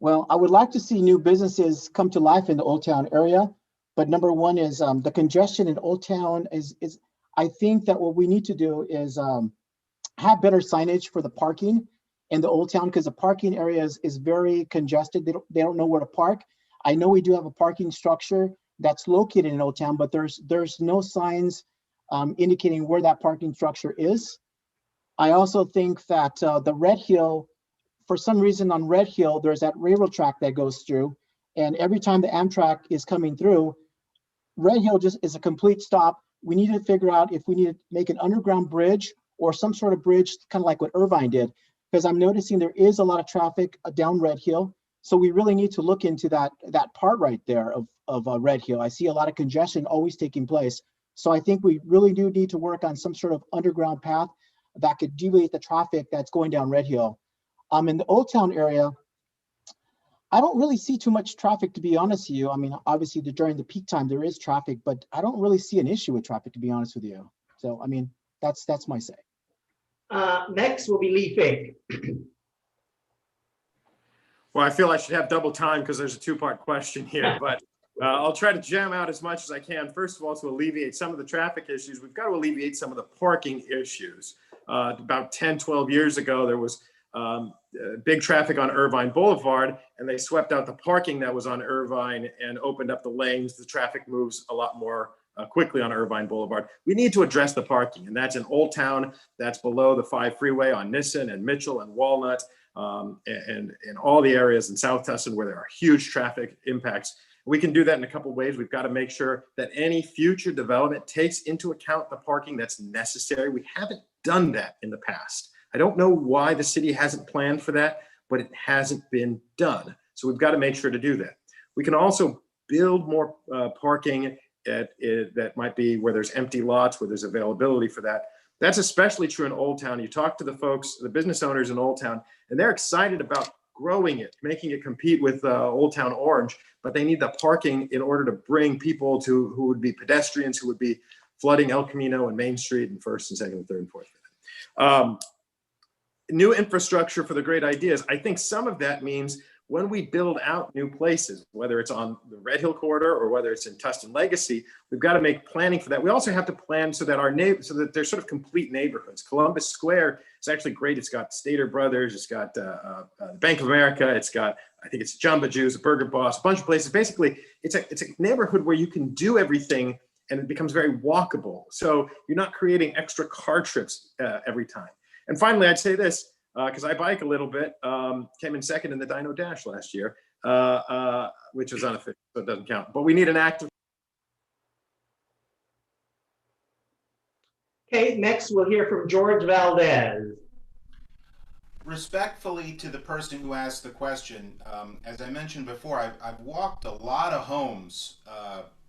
Well, I would like to see new businesses come to life in the Old Town area, but number one is the congestion in Old Town is I think that what we need to do is have better signage for the parking in the Old Town, because the parking area is very congested. They don't know where to park. I know we do have a parking structure that's located in Old Town, but there's no signs indicating where that parking structure is. I also think that the Red Hill, for some reason on Red Hill, there's that railroad track that goes through, and every time the Amtrak is coming through, Red Hill just is a complete stop. We need to figure out if we need to make an underground bridge or some sort of bridge, kind of like what Irvine did, because I'm noticing there is a lot of traffic down Red Hill. So we really need to look into that part right there of Red Hill. I see a lot of congestion always taking place. So I think we really do need to work on some sort of underground path that could deviate the traffic that's going down Red Hill. In the Old Town area, I don't really see too much traffic, to be honest with you. I mean, obviously during the peak time there is traffic, but I don't really see an issue with traffic, to be honest with you. So I mean, that's my say. Next will be Lee Fink. Well, I feel I should have double time because there's a 2-part question here, but I'll try to jam out as much as I can. First of all, to alleviate some of the traffic issues, we've got to alleviate some of the parking issues. About 10, 12 years ago, there was big traffic on Irvine Boulevard, and they swept out the parking that was on Irvine and opened up the lanes. The traffic moves a lot more quickly on Irvine Boulevard. We need to address the parking, and that's in Old Town. That's below the 5 freeway on Nissen and Mitchell and Walnut, and in all the areas in South Tustin where there are huge traffic impacts. We can do that in a couple of ways. We've got to make sure that any future development takes into account the parking that's necessary. We haven't done that in the past. I don't know why the city hasn't planned for that, but it hasn't been done. So we've got to make sure to do that. We can also build more parking that might be where there's empty lots, where there's availability for that. That's especially true in Old Town. You talk to the folks, the business owners in Old Town, and they're excited about growing it, making it compete with Old Town Orange, but they need the parking in order to bring people who would be pedestrians, who would be flooding El Camino and Main Street and 1st and 2nd and 3rd and 4th. New infrastructure for the great ideas. I think some of that means when we build out new places, whether it's on the Red Hill corridor or whether it's in Tustin Legacy, we've got to make planning for that. We also have to plan so that so that they're sort of complete neighborhoods. Columbus Square is actually great. It's got Stater Brothers, it's got Bank of America, it's got, I think it's Jamba Juice, a Burger Boss, a bunch of places. Basically, it's a neighborhood where you can do everything and it becomes very walkable. So you're not creating extra car trips every time. And finally, I'd say this, because I bike a little bit, came in second in the Dino Dash last year, which was unofficial, so it doesn't count. But we need an active. Okay, next we'll hear from George Valdez. Respectfully to the person who asked the question, as I mentioned before, I've walked a lot of homes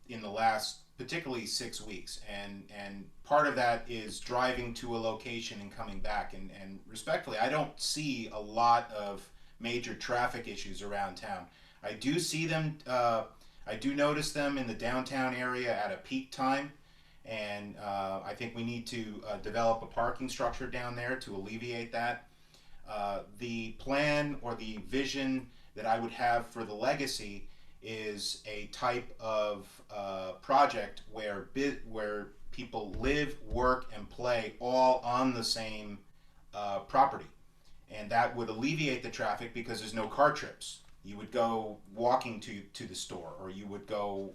in the last particularly 6 weeks, and part of that is driving to a location and coming back, and respectfully, I don't see a lot of major traffic issues around town. I do see them, I do notice them in the downtown area at a peak time, and I think we need to develop a parking structure down there to alleviate that. The plan or the vision that I would have for the legacy is a type of project where people live, work, and play all on the same property, and that would alleviate the traffic because there's no car trips. You would go walking to the store, or you would go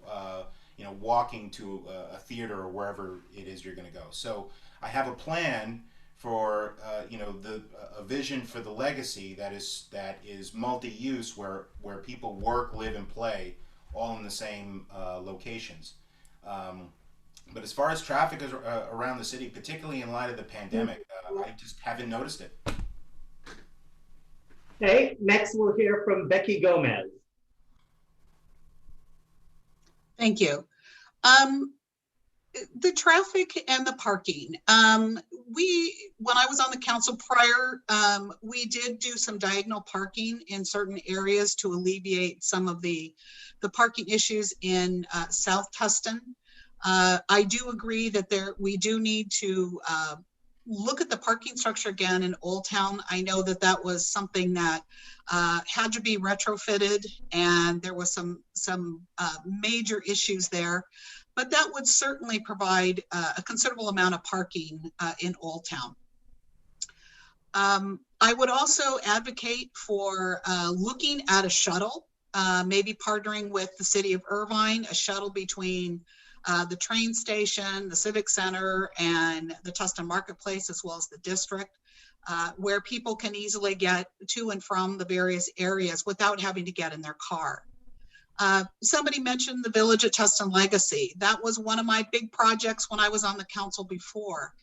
walking to a theater or wherever it is you're going to go. So I have a plan for a vision for the legacy that is multi-use, where people work, live, and play all in the same locations. But as far as traffic is around the city, particularly in light of the pandemic, I just haven't noticed it. Okay, next we'll hear from Becky Gomez. Thank you. The traffic and the parking. When I was on the council prior, we did do some diagonal parking in certain areas to alleviate some of the parking issues in South Tustin. I do agree that we do need to look at the parking structure again in Old Town. I know that was something that had to be retrofitted, and there was some major issues there. But that would certainly provide a considerable amount of parking in Old Town. I would also advocate for looking at a shuttle, maybe partnering with the city of Irvine, a shuttle between the train station, the Civic Center, and the Tustin Marketplace, as well as the district, where people can easily get to and from the various areas without having to get in their car. Somebody mentioned the Village at Tustin Legacy. That was one of my big projects when I was on the council before.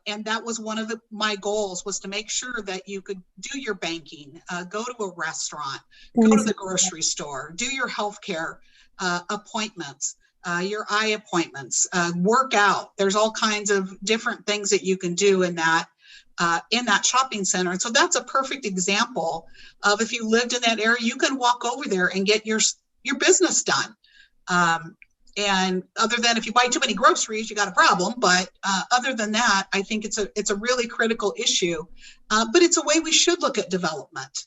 And that was one of my goals, was to make sure that you could do your banking, go to a restaurant, go to the grocery store, do your healthcare appointments, your eye appointments, work out. There's all kinds of different things that you can do in that shopping center. And so that's a perfect example of, if you lived in that area, you can walk over there and get your business done. And other than if you buy too many groceries, you got a problem. But other than that, I think it's a really critical issue. But it's a way we should look at development.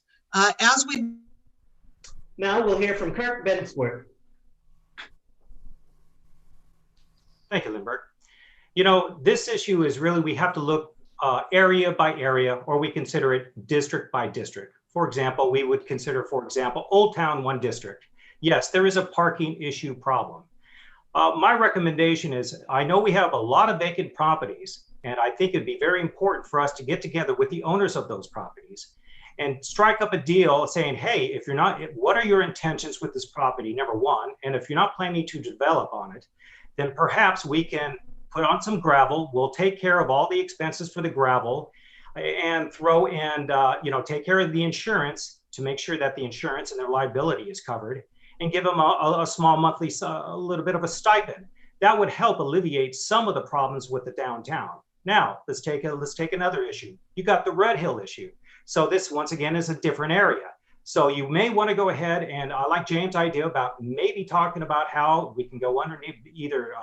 Now we'll hear from Kirk Bensworth. Thank you, Lindbergh. This issue is really, we have to look area by area, or we consider it district by district. For example, we would consider, Old Town one district. Yes, there is a parking issue problem. My recommendation is, I know we have a lot of vacant properties, and I think it'd be very important for us to get together with the owners of those properties and strike up a deal saying, hey, if you're not, what are your intentions with this property, number one? And if you're not planning to develop on it, then perhaps we can put on some gravel. We'll take care of all the expenses for the gravel, and throw in, take care of the insurance to make sure that the insurance and their liability is covered, and give them a small monthly, a little bit of a stipend. That would help alleviate some of the problems with the downtown. Now, let's take another issue. You got the Red Hill issue. So this, once again, is a different area. So you may want to go ahead, and I like James' idea about maybe talking about how we can go underneath, either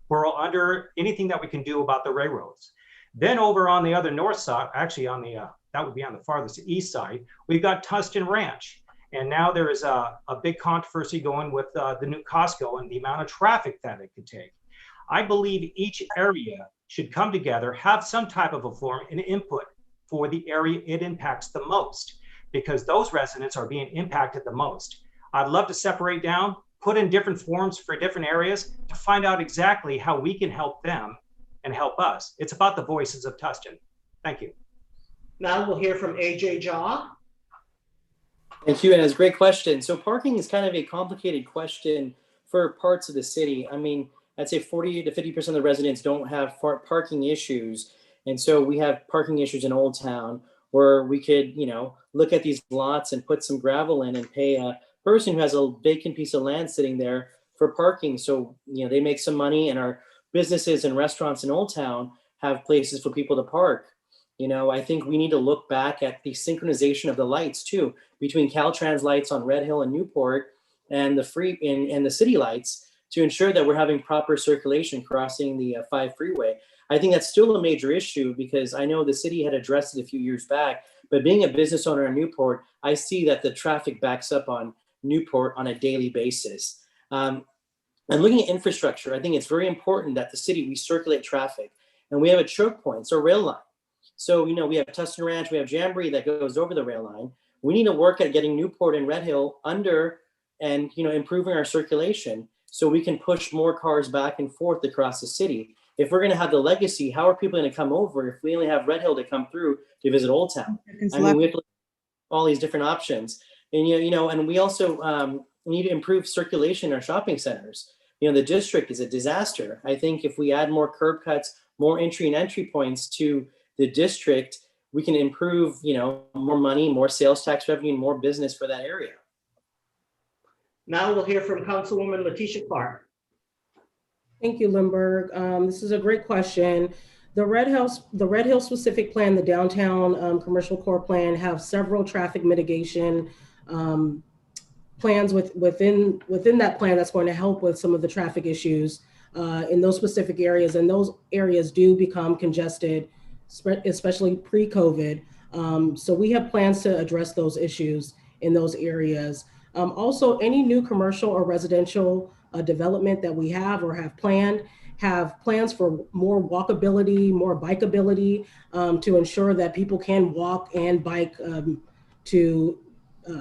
burrow under anything that we can do about the railroads. Then over on the other north side, actually on the, that would be on the farthest east side, we've got Tustin Ranch. And now there is a big controversy going with the new Costco and the amount of traffic that it could take. I believe each area should come together, have some type of a forum and input for the area it impacts the most, because those residents are being impacted the most. I'd love to separate down, put in different forms for different areas to find out exactly how we can help them and help us. It's about the voices of Tustin. Thank you. Now we'll hear from AJ Jaw. Thank you, and it's a great question. So parking is kind of a complicated question for parts of the city. I mean, I'd say 40 to 50% of the residents don't have parking issues. And so we have parking issues in Old Town where we could, look at these lots and put some gravel in and pay a person who has a vacant piece of land sitting there for parking. So, they make some money, and our businesses and restaurants in Old Town have places for people to park. I think we need to look back at the synchronization of the lights too, between Caltrans lights on Red Hill and Newport and the city lights, to ensure that we're having proper circulation crossing the 5 freeway. I think that's still a major issue, because I know the city had addressed it a few years back, but being a business owner in Newport, I see that the traffic backs up on Newport on a daily basis. And looking at infrastructure, I think it's very important that the city, we circulate traffic, and we have a choke point, so rail line. So, we have Tustin Ranch, we have Jamboree that goes over the rail line. We need to work at getting Newport and Red Hill under and, improving our circulation so we can push more cars back and forth across the city. If we're going to have the legacy, how are people going to come over if we only have Red Hill to come through to visit Old Town? I mean, we have to look at all these different options. And, and we also need to improve circulation in our shopping centers. The district is a disaster. I think if we add more curb cuts, more entry and entry points to the district, we can improve, more money, more sales tax revenue, and more business for that area. Now we'll hear from Councilwoman Letitia Clark. Thank you, Lindbergh. This is a great question. The Red Hill specific plan, the downtown commercial core plan, have several traffic mitigation plans within that plan that's going to help with some of the traffic issues in those specific areas. And those areas do become congested, especially pre-COVID. So we have plans to address those issues in those areas. Also, any new commercial or residential development that we have or have plans for more walkability, more bikeability, to ensure that people can walk and bike to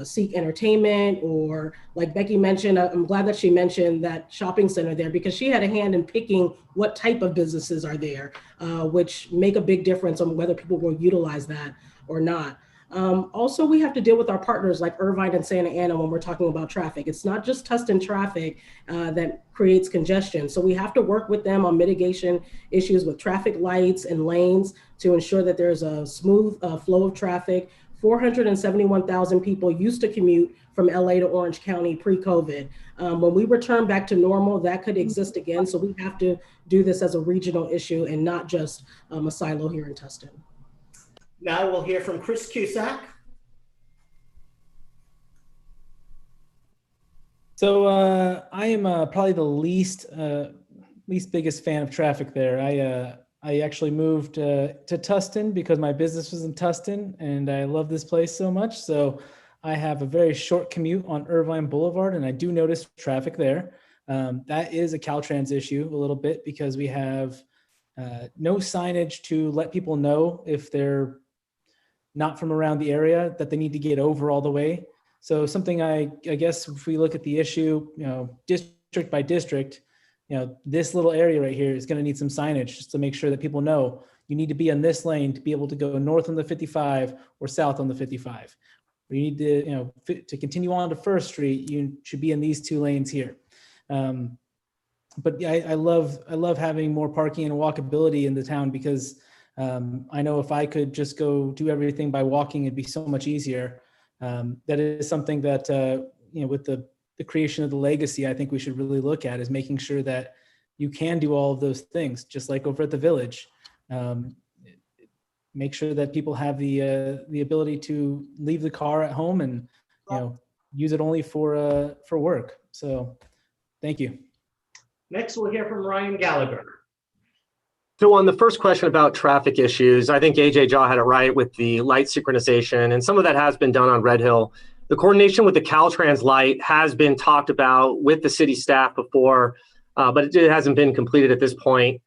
seek entertainment, or like Becky mentioned, I'm glad that she mentioned that shopping center there, because she had a hand in picking what type of businesses are there, which make a big difference on whether people will utilize that or not. Also, we have to deal with our partners like Irvine and Santa Ana when we're talking about traffic. It's not just Tustin traffic that creates congestion. So we have to work with them on mitigation issues with traffic lights and lanes to ensure that there's a smooth flow of traffic. 471,000 people used to commute from LA to Orange County pre-COVID. When we return back to normal, that could exist again. So we have to do this as a regional issue and not just a silo here in Tustin. Now we'll hear from Chris Cusack. So I am probably the least biggest fan of traffic there. I actually moved to Tustin because my business was in Tustin, and I love this place so much. So I have a very short commute on Irvine Boulevard, and I do notice traffic there. That is a Caltrans issue a little bit, because we have no signage to let people know if they're not from around the area that they need to get over all the way. So something I guess if we look at the issue, district by district, this little area right here is going to need some signage just to make sure that people know you need to be on this lane to be able to go north on the 55 or south on the 55. Or you need to, to continue on to First Street, you should be in these two lanes here. But yeah, I love having more parking and walkability in the town, because I know if I could just go do everything by walking, it'd be so much easier. That is something that, with the creation of the legacy, I think we should really look at, is making sure that you can do all of those things, just like over at the Village. Make sure that people have the ability to leave the car at home and use it only for work. So thank you. Next, we'll hear from Ryan Gallagher. So on the first question about traffic issues, I think AJ Jaw had it right with the light synchronization, and some of that has been done on Red Hill. The coordination with the Caltrans light has been talked about with the city staff before, but it hasn't been completed at this point.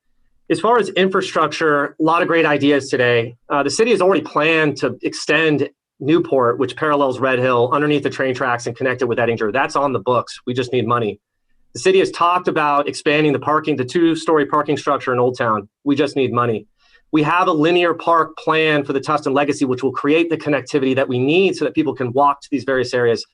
As far as infrastructure, a lot of great ideas today. The city has already planned to extend Newport, which parallels Red Hill underneath the train tracks and connect it with Ettinger. That's on the books. We just need money. The city has talked about expanding the 2-story parking structure in Old Town. We just need money. We have a linear park plan for the Tustin Legacy, which will create the connectivity that we need so that people can walk to these various areas.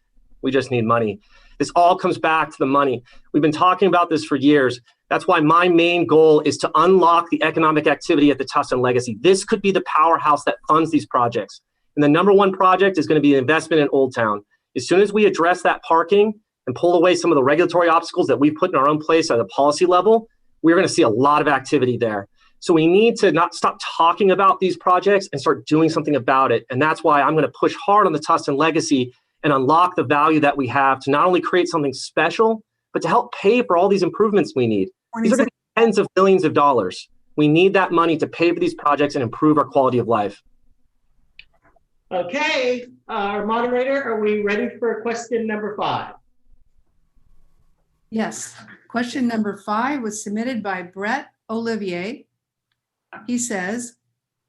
We just need money. This all comes back to the money. We've been talking about this for years. That's why my main goal is to unlock the economic activity at the Tustin Legacy. This could be the powerhouse that funds these projects. And the number one project is going to be investment in Old Town. As soon as we address that parking and pull away some of the regulatory obstacles that we put in our own place at a policy level, we're going to see a lot of activity there. So we need to not stop talking about these projects and start doing something about it. And that's why I'm going to push hard on the Tustin Legacy and unlock the value that we have to not only create something special, but to help pay for all these improvements we need. These are going to be tens of millions of dollars. We need that money to pay for these projects and improve our quality of life. Okay, our moderator, are we ready for question number 5? Yes. Question number 5 was submitted by Brett Olivier. He says,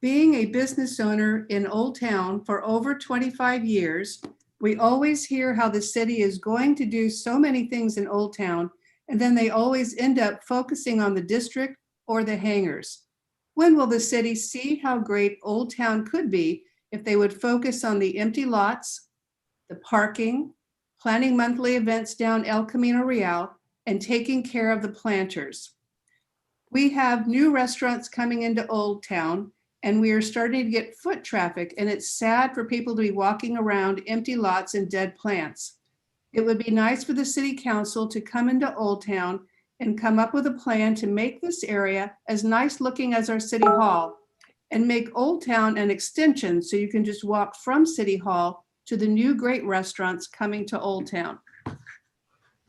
being a business owner in Old Town for over 25 years, we always hear how the city is going to do so many things in Old Town, and then they always end up focusing on the district or the hangars. When will the city see how great Old Town could be if they would focus on the empty lots, the parking, planning monthly events down El Camino Real, and taking care of the planters? We have new restaurants coming into Old Town, and we are starting to get foot traffic, and it's sad for people to be walking around empty lots and dead plants. It would be nice for the city council to come into Old Town and come up with a plan to make this area as nice looking as our city hall, and make Old Town an extension so you can just walk from City Hall to the new great restaurants coming to Old Town.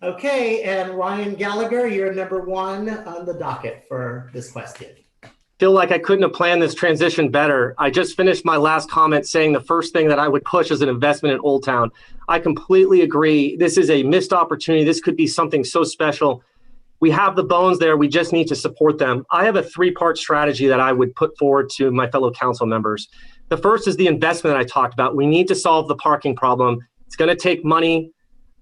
Okay, and Ryan Gallagher, you're number 1 on the docket for this question. Feel like I couldn't have planned this transition better. I just finished my last comment saying the first thing that I would push is an investment in Old Town. I completely agree. This is a missed opportunity. This could be something so special. We have the bones there. We just need to support them. I have a 3-part strategy that I would put forward to my fellow council members. The first is the investment I talked about. We need to solve the parking problem. It's going to take money.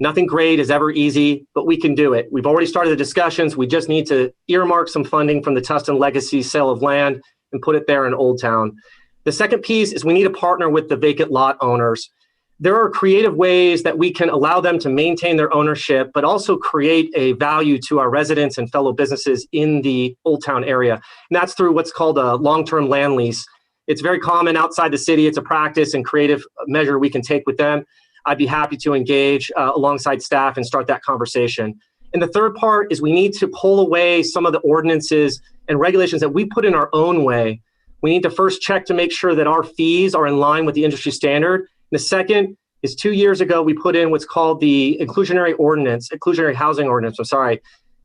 Nothing great is ever easy, but we can do it. We've already started the discussions. We just need to earmark some funding from the Tustin Legacy sale of land and put it there in Old Town. The second piece is we need to partner with the vacant lot owners. There are creative ways that we can allow them to maintain their ownership, but also create a value to our residents and fellow businesses in the Old Town area. And that's through what's called a long-term land lease. It's very common outside the city. It's a practice and creative measure we can take with them. I'd be happy to engage alongside staff and start that conversation. And the third part is we need to pull away some of the ordinances and regulations that we put in our own way. We need to first check to make sure that our fees are in line with the industry standard. And the second is 2 years ago, we put in what's called the inclusionary housing ordinance,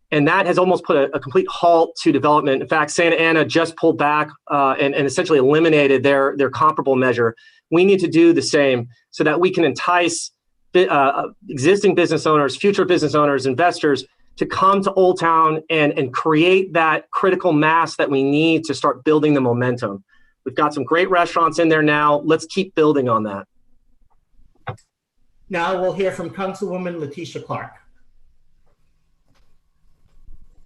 and that has almost put a complete halt to development. In fact, Santa Ana just pulled back and essentially eliminated their comparable measure. We need to do the same so that we can entice existing business owners, future business owners, investors to come to Old Town and create that critical mass that we need to start building the momentum. We've got some great restaurants in there now. Let's keep building on that. Now we'll hear from Councilwoman Letitia Clark.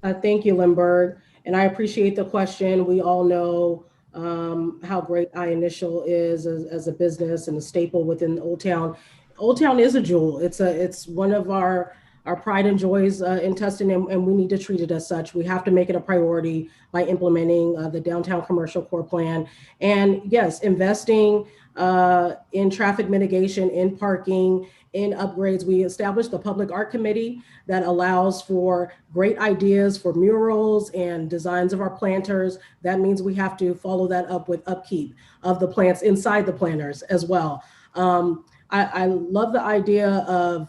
Thank you, Lindbergh. And I appreciate the question. We all know how great iInitial is as a business and a staple within Old Town. Old Town is a jewel. It's one of our pride and joys in Tustin, and we need to treat it as such. We have to make it a priority by implementing the Downtown Commercial Core Plan. And yes, investing in traffic mitigation, in parking, in upgrades. We established the Public Art Committee that allows for great ideas for murals and designs of our planters. That means we have to follow that up with upkeep of the plants inside the planters as well. I love the idea of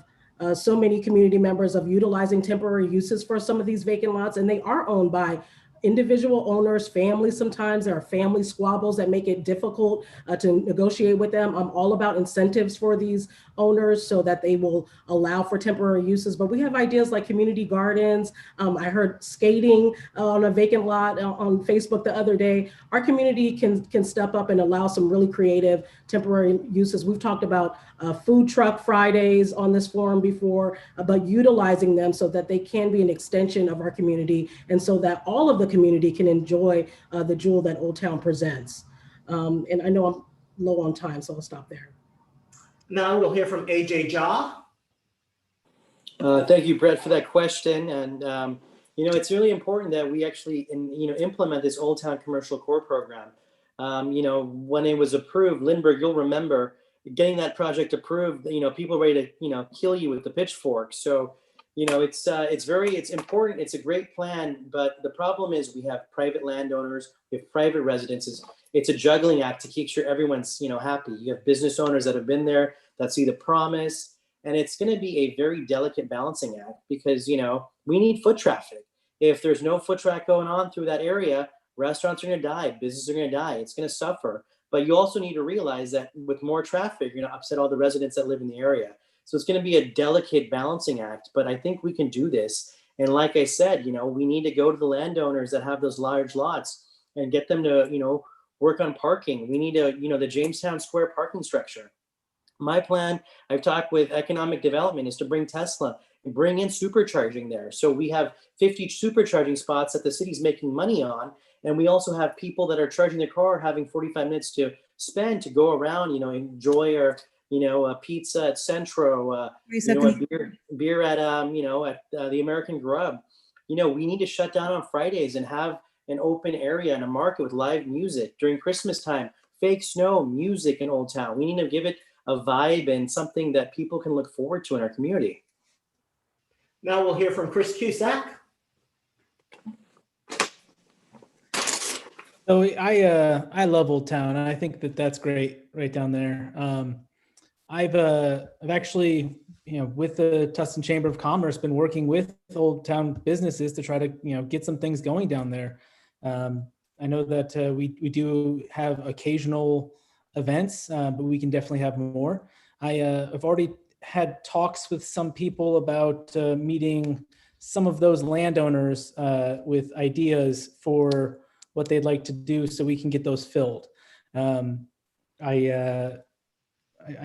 so many community members of utilizing temporary uses for some of these vacant lots, and they are owned by individual owners, families, sometimes there are family squabbles that make it difficult to negotiate with them. I'm all about incentives for these owners so that they will allow for temporary uses, but we have ideas like community gardens. I heard skating on a vacant lot on Facebook the other day. Our community can step up and allow some really creative temporary uses. We've talked about food truck Fridays on this forum before, but utilizing them so that they can be an extension of our community and so that all of the community can enjoy the jewel that Old Town presents. And I know I'm low on time, so I'll stop there. Now we'll hear from AJ Jha. Thank you, Brett, for that question. And it's really important that we actually implement this Old Town Commercial Core program. When it was approved, Lindbergh, you'll remember getting that project approved. People ready to kill you with the pitchfork. So it's important. It's a great plan, but the problem is we have private landowners, we have private residences. It's a juggling act to keep sure everyone's happy. You have business owners that have been there, that see the promise, and it's going to be a very delicate balancing act because we need foot traffic. If there's no foot traffic going on through that area, restaurants are going to die, businesses are going to die. It's going to suffer. But you also need to realize that with more traffic, you're going to upset all the residents that live in the area. So it's going to be a delicate balancing act, but I think we can do this. And like I said, we need to go to the landowners that have those large lots and get them to, work on parking. We need to, the Jamestown Square parking structure. My plan, I've talked with economic development, is to bring Tesla and bring in supercharging there. So we have 50 supercharging spots that the city's making money on. And we also have people that are charging their car, having 45 minutes to spend to go around, enjoy our, a pizza at Centro, a beer at, at the American Grub. We need to shut down on Fridays and have an open area and a market with live music during Christmas time, fake snow, music in Old Town. We need to give it a vibe and something that people can look forward to in our community. Now we'll hear from Chris Cusack. So I love Old Town, and I think that's great right down there. I've actually, with the Tustin Chamber of Commerce, been working with Old Town businesses to try to, get some things going down there. I know that we do have occasional events, but we can definitely have more. I've already had talks with some people about meeting some of those landowners with ideas for what they'd like to do so we can get those filled. I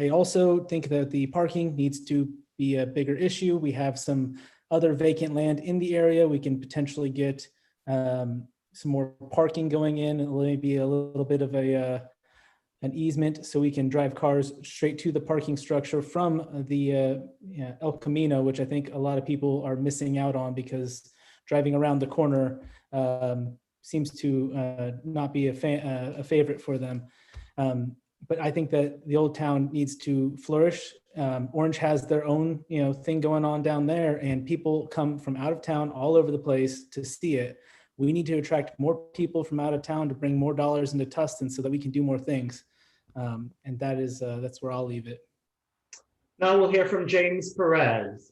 also think that the parking needs to be a bigger issue. We have some other vacant land in the area. We can potentially get some more parking going in, and maybe a little bit of an easement so we can drive cars straight to the parking structure from the El Camino, which I think a lot of people are missing out on because driving around the corner seems to not be a favorite for them. But I think that the Old Town needs to flourish. Orange has their own, thing going on down there, and people come from out of town all over the place to see it. We need to attract more people from out of town to bring more dollars into Tustin so that we can do more things. And that's where I'll leave it. Now we'll hear from James Perez.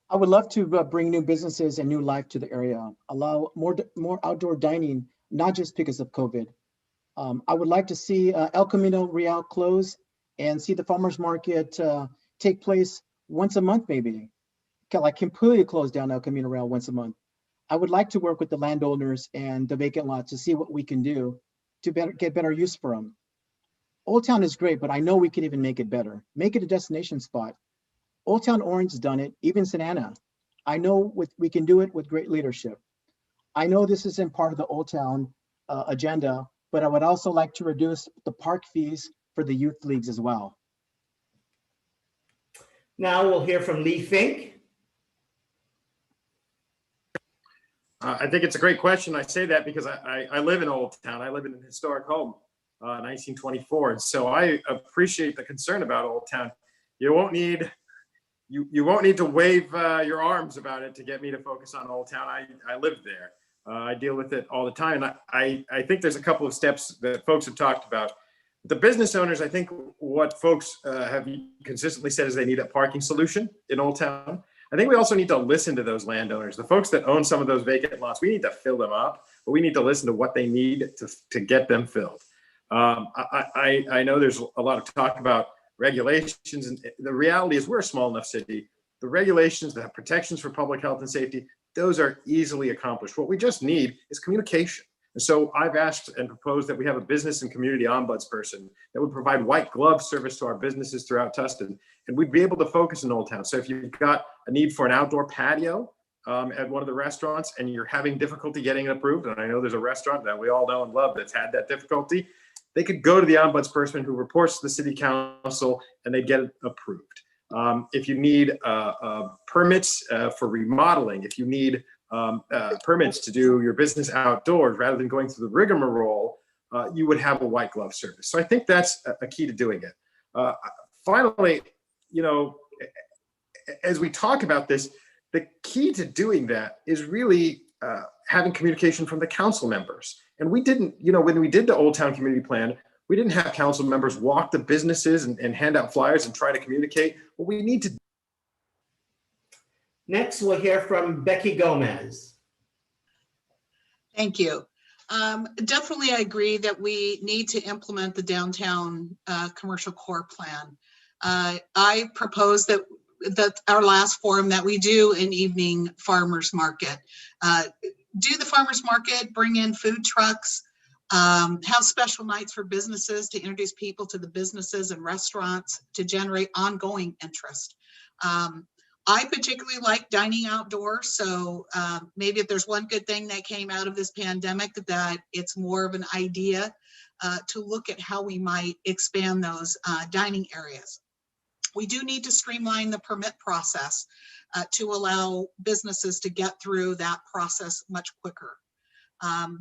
I would love to bring new businesses and new life to the area, allow more outdoor dining, not just because of COVID. I would like to see El Camino Real close and see the farmers market take place once a month, maybe. Like completely close down El Camino Real once a month. I would like to work with the landowners and the vacant lots to see what we can do to get better use for them. Old Town is great, but I know we could even make it better. Make it a destination spot. Old Town Orange has done it, even Santa Ana. I know we can do it with great leadership. I know this isn't part of the Old Town agenda, but I would also like to reduce the park fees for the youth leagues as well. Now we'll hear from Lee Fink. I think it's a great question. I say that because I live in Old Town. I live in a historic home, 1924. So I appreciate the concern about Old Town. You won't need to wave your arms about it to get me to focus on Old Town. I live there. I deal with it all the time. And I think there's a couple of steps that folks have talked about. The business owners, I think what folks have consistently said is they need a parking solution in Old Town. I think we also need to listen to those landowners, the folks that own some of those vacant lots. We need to fill them up, but we need to listen to what they need to get them filled. I know there's a lot of talk about regulations, and the reality is we're a small enough city. The regulations that have protections for public health and safety, those are easily accomplished. What we just need is communication. And so I've asked and proposed that we have a business and community ombudsperson that would provide white glove service to our businesses throughout Tustin. And we'd be able to focus in Old Town. So if you've got a need for an outdoor patio at one of the restaurants and you're having difficulty getting it approved, and I know there's a restaurant that we all know and love that's had that difficulty, they could go to the ombudsperson who reports to the city council and they get it approved. If you need permits for remodeling, if you need permits to do your business outdoors rather than going through the rigmarole, you would have a white glove service. So I think that's a key to doing it. Finally, you know, as we talk about this, the key to doing that is really having communication from the council members. And we didn't, you know, when we did the Old Town Community Plan, we didn't have council members walk the businesses and hand out flyers and try to communicate. What we need to. Next, we'll hear from Becky Gomez. Thank you. Definitely, I agree that we need to implement the downtown commercial core plan. I propose that our last forum that we do an evening farmers market. Do the farmers market, bring in food trucks, have special nights for businesses to introduce people to the businesses and restaurants to generate ongoing interest. I particularly like dining outdoors, so maybe if there's one good thing that came out of this pandemic, that it's more of an idea to look at how we might expand those dining areas. We do need to streamline the permit process to allow businesses to get through that process much quicker.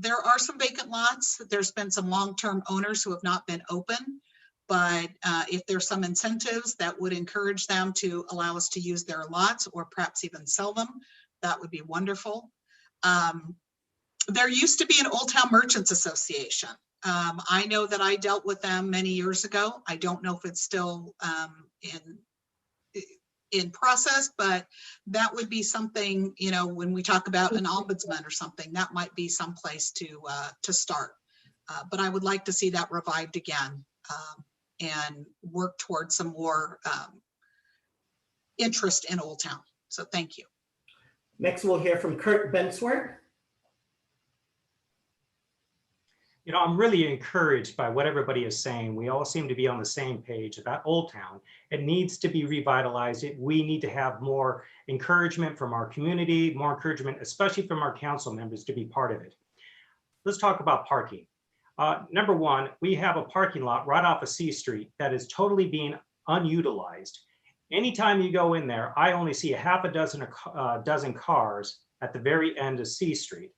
There are some vacant lots. There's been some long-term owners who have not been open, but if there's some incentives that would encourage them to allow us to use their lots or perhaps even sell them, that would be wonderful. There used to be an Old Town Merchants Association. I know that I dealt with them many years ago. I don't know if it's still in process, but that would be something, you know, when we talk about an ombudsman or something, that might be some place to start. But I would like to see that revived again and work towards some more interest in Old Town. So thank you. Next, we'll hear from Kurt Bensworth. You know, I'm really encouraged by what everybody is saying. We all seem to be on the same page about Old Town. It needs to be revitalized. We need to have more encouragement from our community, more encouragement, especially from our council members, to be part of it. Let's talk about parking. Number one, we have a parking lot right off of C Street that is totally being unutilized. Anytime you go in there, I only see a half a dozen cars at the very end of C Street.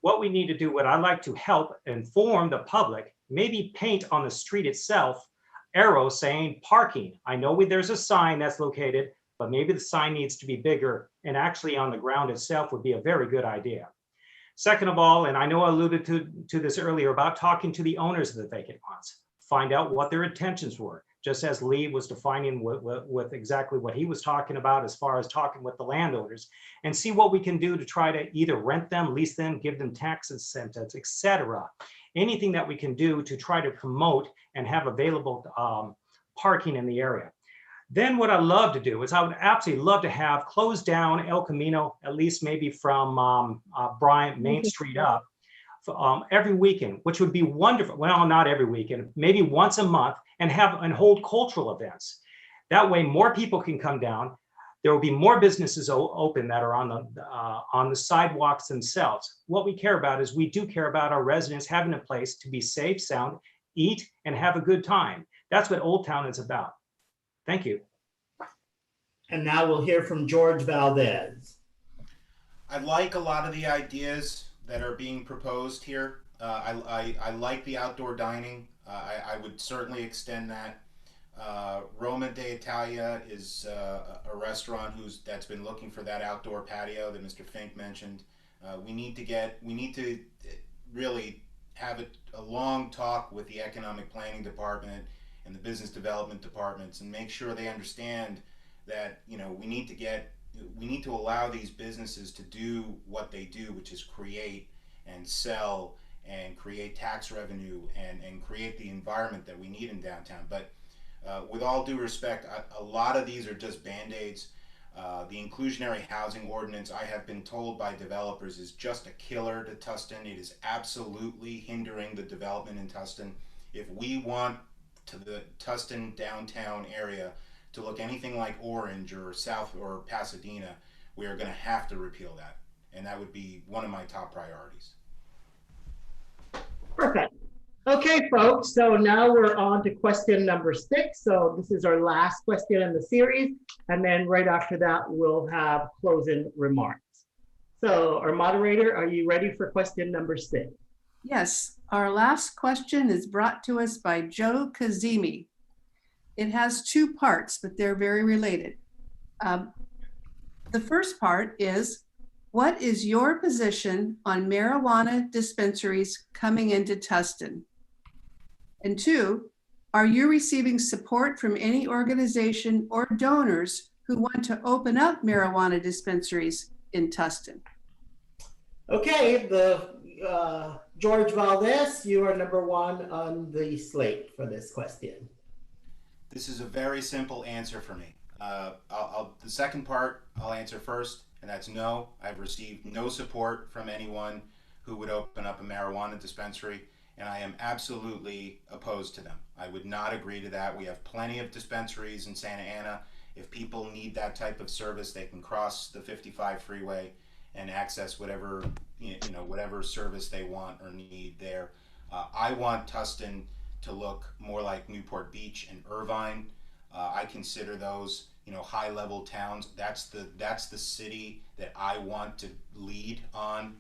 What we need to do, what I like to help inform the public, maybe paint on the street itself, arrows saying parking. I know there's a sign that's located, but maybe the sign needs to be bigger and actually on the ground itself would be a very good idea. Second of all, and I know I alluded to this earlier about talking to the owners of the vacant lots, find out what their intentions were, just as Lee was defining with exactly what he was talking about as far as talking with the landowners, and see what we can do to try to either rent them, lease them, give them tax incentives, etc. Anything that we can do to try to promote and have available parking in the area. Then what I love to do is I would absolutely love to have closed down El Camino, at least maybe from Bryant Main Street up, every weekend, which would be wonderful. Well, not every weekend, maybe once a month, and hold cultural events. That way, more people can come down. There will be more businesses open that are on the sidewalks themselves. What we care about is we do care about our residents having a place to be safe, sound, eat, and have a good time. That's what Old Town is about. Thank you. And now we'll hear from George Valdez. I like a lot of the ideas that are being proposed here. I like the outdoor dining. I would certainly extend that. Roma d'Italia is a restaurant that's been looking for that outdoor patio that Mr. Fink mentioned. We need to really have a long talk with the economic planning department and the business development departments and make sure they understand that, you know, we need to get we need to allow these businesses to do what they do, which is create and sell and create tax revenue and create the environment that we need in downtown. But with all due respect, a lot of these are just Band-Aids. The inclusionary housing ordinance, I have been told by developers, is just a killer to Tustin. It is absolutely hindering the development in Tustin. If we want to the Tustin downtown area to look anything like Orange or South or Pasadena, we are going to have to repeal that. And that would be one of my top priorities. Perfect. Okay, folks, so now we're on to question number 6. So this is our last question in the series. And then right after that, we'll have closing remarks. So our moderator, are you ready for question number 6? Yes, our last question is brought to us by Joe Kazemi. It has 2 parts, but they're very related. The first part is, what is your position on marijuana dispensaries coming into Tustin? And 2, are you receiving support from any organization or donors who want to open up marijuana dispensaries in Tustin? Okay, George Valdez, you are number 1 on the slate for this question. This is a very simple answer for me. The second part I'll answer first, and that's no. I've received no support from anyone who would open up a marijuana dispensary, and I am absolutely opposed to them. I would not agree to that. We have plenty of dispensaries in Santa Ana. If people need that type of service, they can cross the 55 freeway and access whatever whatever service they want or need there. I want Tustin to look more like Newport Beach and Irvine. I consider those high-level towns. That's the city that I want to lead on.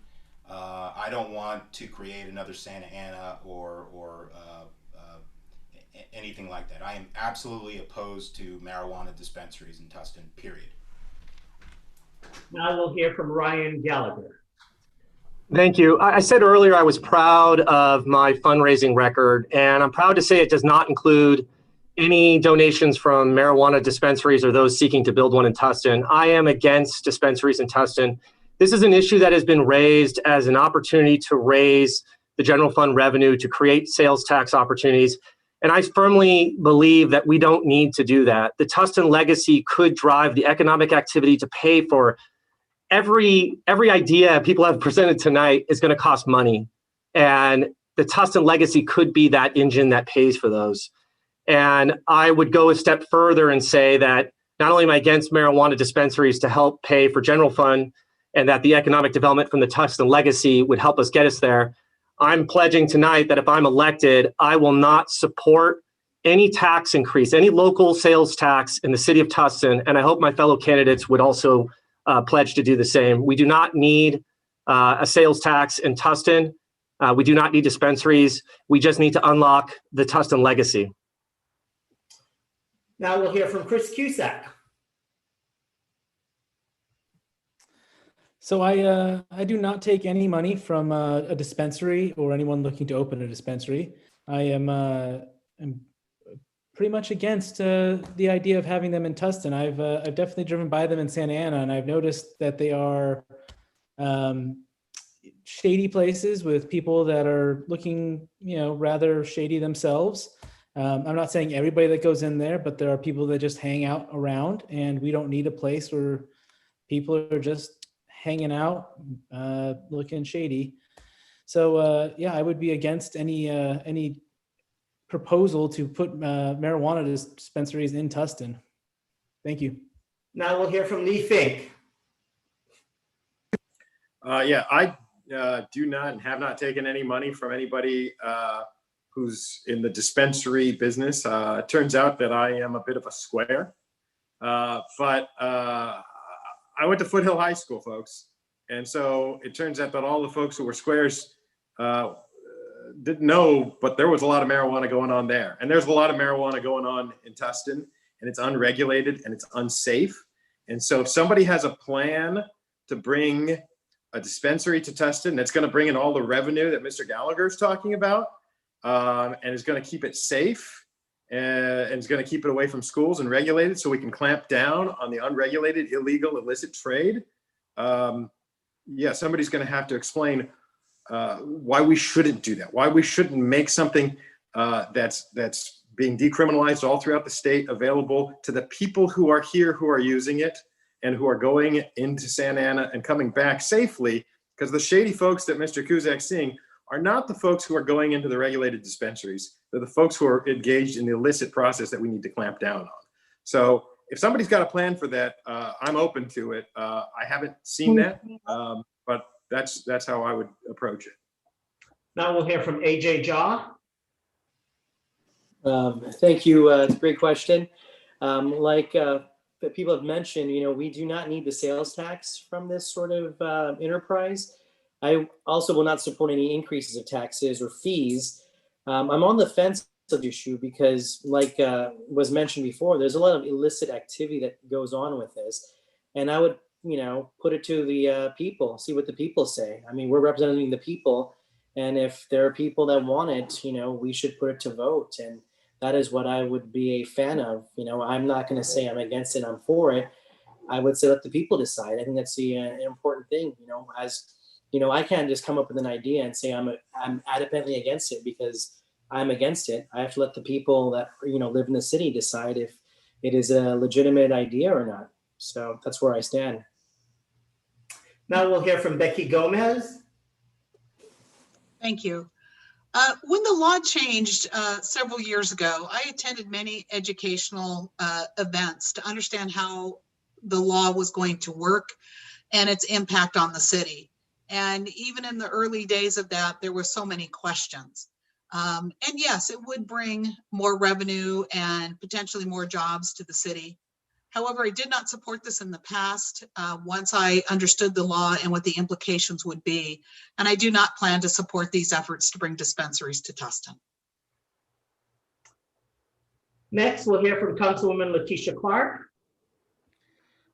I don't want to create another Santa Ana or anything like that. I am absolutely opposed to marijuana dispensaries in Tustin, period. Now we'll hear from Ryan Gallagher. Thank you. I said earlier I was proud of my fundraising record, and I'm proud to say it does not include any donations from marijuana dispensaries or those seeking to build one in Tustin. I am against dispensaries in Tustin. This is an issue that has been raised as an opportunity to raise the general fund revenue, to create sales tax opportunities. And I firmly believe that we don't need to do that. The Tustin legacy could drive the economic activity to pay for every idea people have presented tonight is going to cost money. And the Tustin legacy could be that engine that pays for those. And I would go a step further and say that not only am I against marijuana dispensaries to help pay for general fund, and that the economic development from the Tustin legacy would help us get us there, I'm pledging tonight that if I'm elected, I will not support any tax increase, any local sales tax in the city of Tustin. And I hope my fellow candidates would also pledge to do the same. We do not need a sales tax in Tustin. We do not need dispensaries. We just need to unlock the Tustin legacy. Now we'll hear from Chris Cusack. So I do not take any money from a dispensary or anyone looking to open a dispensary. I am pretty much against the idea of having them in Tustin. I've definitely driven by them in Santa Ana, and I've noticed that they are shady places with people that are looking, rather shady themselves. I'm not saying everybody that goes in there, but there are people that just hang out around, and we don't need a place where people are just hanging out, looking shady. So yeah, I would be against any proposal to put marijuana dispensaries in Tustin. Thank you. Now we'll hear from Lee Fink. Yeah, I do not and have not taken any money from anybody who's in the dispensary business. It turns out that I am a bit of a square, but I went to Foothill High School, folks. And so it turns out that all the folks who were squares didn't know, but there was a lot of marijuana going on there. And there's a lot of marijuana going on in Tustin, and it's unregulated and it's unsafe. And so if somebody has a plan to bring a dispensary to Tustin that's going to bring in all the revenue that Mr. Gallagher is talking about, and is going to keep it safe, and it's going to keep it away from schools and regulated so we can clamp down on the unregulated, illegal, illicit trade. Yeah, somebody's going to have to explain why we shouldn't do that, why we shouldn't make something that's being decriminalized all throughout the state available to the people who are here, who are using it, and who are going into Santa Ana and coming back safely, because the shady folks that Mr. Kuzak's seeing are not the folks who are going into the regulated dispensaries. They're the folks who are engaged in the illicit process that we need to clamp down on. So if somebody's got a plan for that, I'm open to it. I haven't seen that, but that's how I would approach it. Now we'll hear from AJ Jaw. Thank you. It's a great question. Like people have mentioned, we do not need the sales tax from this sort of enterprise. I also will not support any increases of taxes or fees. I'm on the fence of the issue because, like was mentioned before, there's a lot of illicit activity that goes on with this. And I would, put it to the people, see what the people say. I mean, we're representing the people. And if there are people that want it, we should put it to vote. And that is what I would be a fan of. I'm not going to say I'm against it, I'm for it. I would say let the people decide. I think that's the important thing, I can't just come up with an idea and say I'm adamantly against it because I'm against it. I have to let the people that live in the city decide if it is a legitimate idea or not. So that's where I stand. Now we'll hear from Becky Gomez. Thank you. When the law changed several years ago, I attended many educational events to understand how the law was going to work and its impact on the city. And even in the early days of that, there were so many questions. And yes, it would bring more revenue and potentially more jobs to the city. However, I did not support this in the past once I understood the law and what the implications would be. And I do not plan to support these efforts to bring dispensaries to Tustin. Next, we'll hear from Councilwoman Letitia Clark.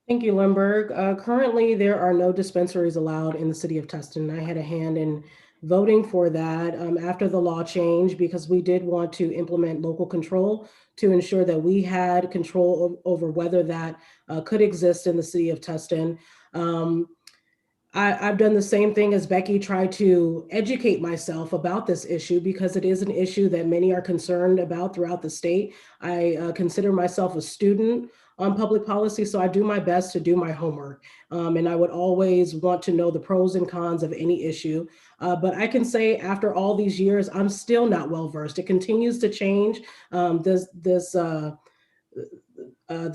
Thank you, Lindbergh. Currently, there are no dispensaries allowed in the city of Tustin. I had a hand in voting for that after the law changed because we did want to implement local control to ensure that we had control over whether that could exist in the city of Tustin. I've done the same thing as Becky, tried to educate myself about this issue because it is an issue that many are concerned about throughout the state. I consider myself a student on public policy, so I do my best to do my homework. And I would always want to know the pros and cons of any issue. But I can say after all these years, I'm still not well-versed. It continues to change. The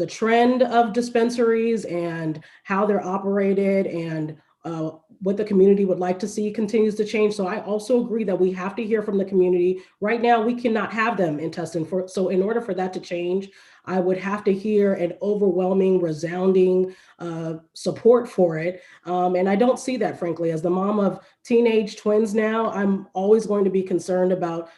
trend of dispensaries and how they're operated and what the community would like to see continues to change. So I also agree that we have to hear from the community. Right now, we cannot have them in Tustin. So in order for that to change, I would have to hear an overwhelming, resounding support for it. And I don't see that, frankly. As the mom of teenage twins now, I'm always going to be concerned about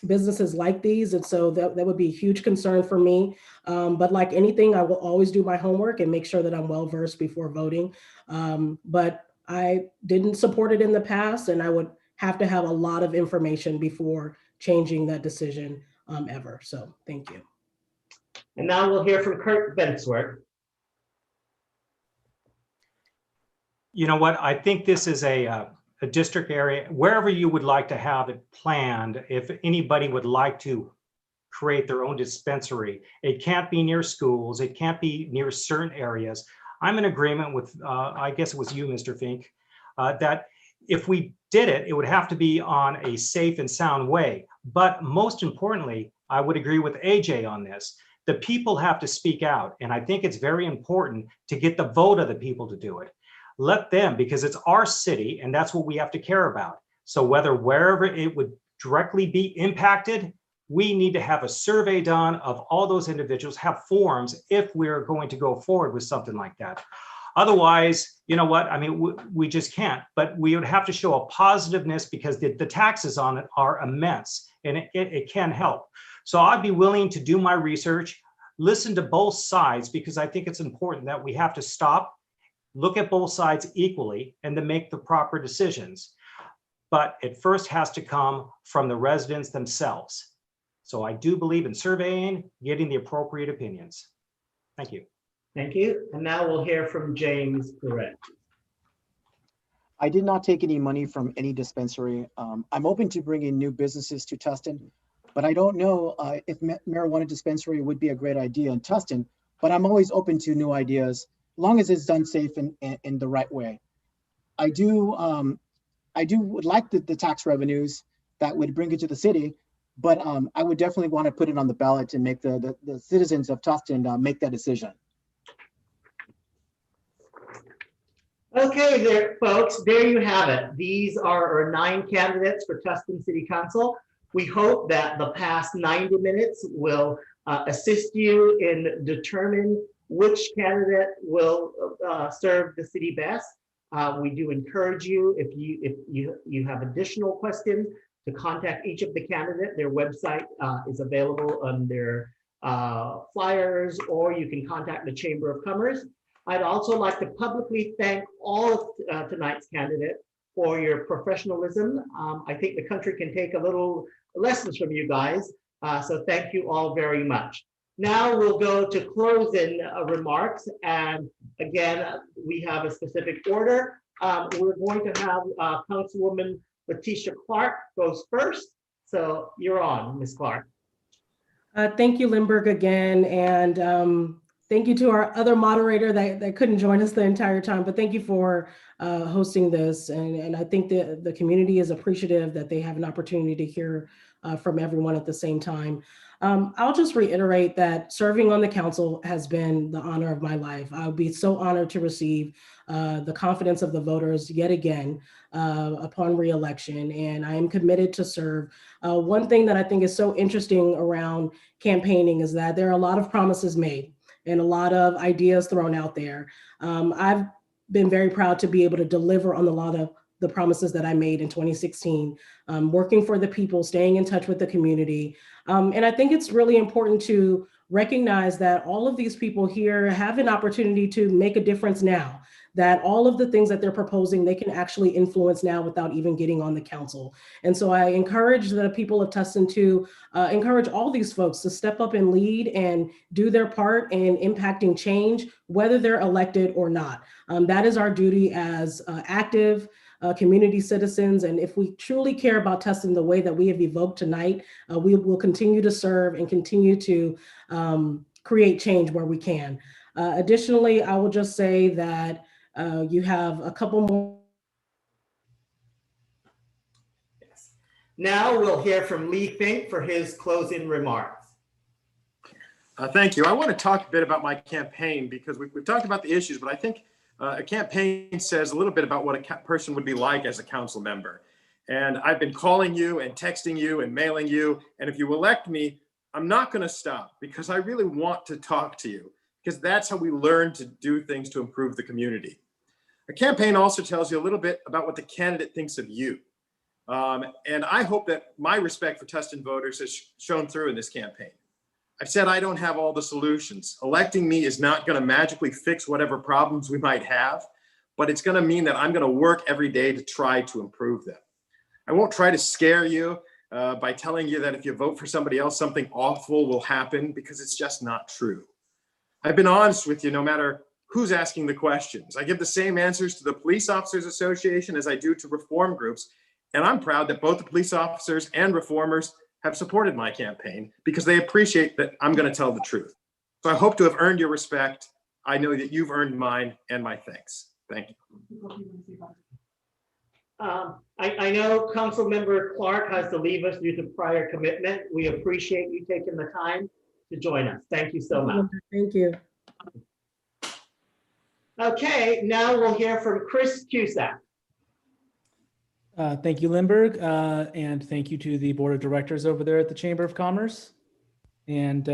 businesses like these. And so that would be a huge concern for me. But like anything, I will always do my homework and make sure that I'm well-versed before voting. But I didn't support it in the past, and I would have to have a lot of information before changing that decision ever. So thank you. And now we'll hear from Kurt Bensworth. You know what? I think this is a district area, wherever you would like to have it planned. If anybody would like to create their own dispensary, it can't be near schools. It can't be near certain areas. I'm in agreement with, I guess it was you, Mr. Fink, that if we did it, it would have to be on a safe and sound way. But most importantly, I would agree with AJ on this. The people have to speak out. And I think it's very important to get the vote of the people to do it. Let them, because it's our city and that's what we have to care about. So wherever it would directly be impacted, we need to have a survey done of all those individuals, have forms if we're going to go forward with something like that. Otherwise, you know what? I mean, we just can't, but we would have to show a positiveness because the taxes on it are immense and it can help. So I'd be willing to do my research, listen to both sides, because I think it's important that we have to stop, look at both sides equally, and to make the proper decisions. But it first has to come from the residents themselves. So I do believe in surveying, getting the appropriate opinions. Thank you. Thank you. And now we'll hear from James Perez. I did not take any money from any dispensary. I'm open to bringing new businesses to Tustin, but I don't know if marijuana dispensary would be a great idea in Tustin, but I'm always open to new ideas, as long as it's done safe and in the right way. I would like the tax revenues that would bring it to the city, but I would definitely want to put it on the ballot and make the citizens of Tustin make that decision. Okay, there, folks, there you have it. These are our 9 candidates for Tustin City Council. We hope that the past 90 minutes will assist you in determining which candidate will serve the city best. We do encourage you, if you have additional questions, to contact each of the candidates. Their website is available on their flyers, or you can contact the Chamber of Commerce. I'd also like to publicly thank all of tonight's candidates for your professionalism. I think the country can take a little lessons from you guys. So thank you all very much. Now we'll go to closing remarks. And again, we have a specific order. We're going to have Councilwoman Letitia Clark goes first. So you're on, Ms. Clark. Thank you, Lindbergh, again. And thank you to our other moderator that couldn't join us the entire time, but thank you for hosting this. And I think the community is appreciative that they have an opportunity to hear from everyone at the same time. I'll just reiterate that serving on the council has been the honor of my life. I would be so honored to receive the confidence of the voters yet again upon re-election, and I am committed to serve. One thing that I think is so interesting around campaigning is that there are a lot of promises made and a lot of ideas thrown out there. I've been very proud to be able to deliver on a lot of the promises that I made in 2016, working for the people, staying in touch with the community. And I think it's really important to recognize that all of these people here have an opportunity to make a difference now, that all of the things that they're proposing, they can actually influence now without even getting on the council. And so I encourage the people of Tustin to encourage all these folks to step up and lead and do their part in impacting change, whether they're elected or not. That is our duty as active community citizens. And if we truly care about Tustin the way that we have evoked tonight, we will continue to serve and continue to create change where we can. Additionally, I will just say that you have a couple more. Yes. Now we'll hear from Lee Fink for his closing remarks. Thank you. I want to talk a bit about my campaign because we've talked about the issues, but I think a campaign says a little bit about what a person would be like as a council member. And I've been calling you and texting you and mailing you. And if you elect me, I'm not going to stop because I really want to talk to you, because that's how we learn to do things to improve the community. A campaign also tells you a little bit about what the candidate thinks of you. And I hope that my respect for Tustin voters has shown through in this campaign. I've said I don't have all the solutions. Electing me is not going to magically fix whatever problems we might have, but it's going to mean that I'm going to work every day to try to improve them. I won't try to scare you by telling you that if you vote for somebody else, something awful will happen, because it's just not true. I've been honest with you no matter who's asking the questions. I give the same answers to the Police Officers Association as I do to reform groups, and I'm proud that both the police officers and reformers have supported my campaign because they appreciate that I'm going to tell the truth. So I hope to have earned your respect. I know that you've earned mine and my thanks. Thank you. I know Councilmember Clark has to leave us due to prior commitment. We appreciate you taking the time to join us. Thank you so much. Thank you. Okay, now we'll hear from Chris Cusack. Thank you, Lindbergh, and thank you to the board of directors over there at the Chamber of Commerce. And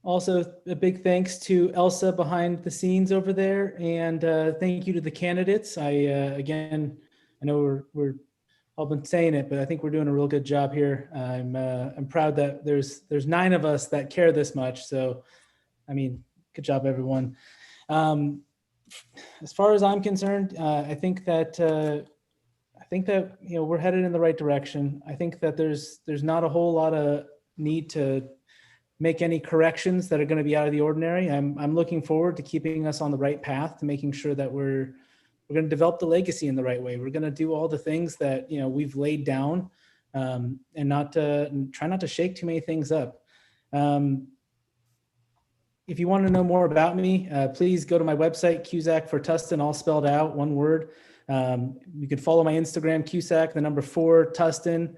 also a big thanks to Elsa behind the scenes over there. And thank you to the candidates. Again, I know we're all been saying it, but I think we're doing a real good job here. I'm proud that there's 9 of us that care this much. So, I mean, good job, everyone. As far as I'm concerned, I think that we're headed in the right direction. I think that there's not a whole lot of need to make any corrections that are going to be out of the ordinary. I'm looking forward to keeping us on the right path, to making sure that we're going to develop the legacy in the right way. We're going to do all the things that, you know, we've laid down, and try not to shake too many things up. If you want to know more about me, please go to my website, Cusack for Tustin, all spelled out, one word. You can follow my Instagram, Cusack, the number 4, Tustin.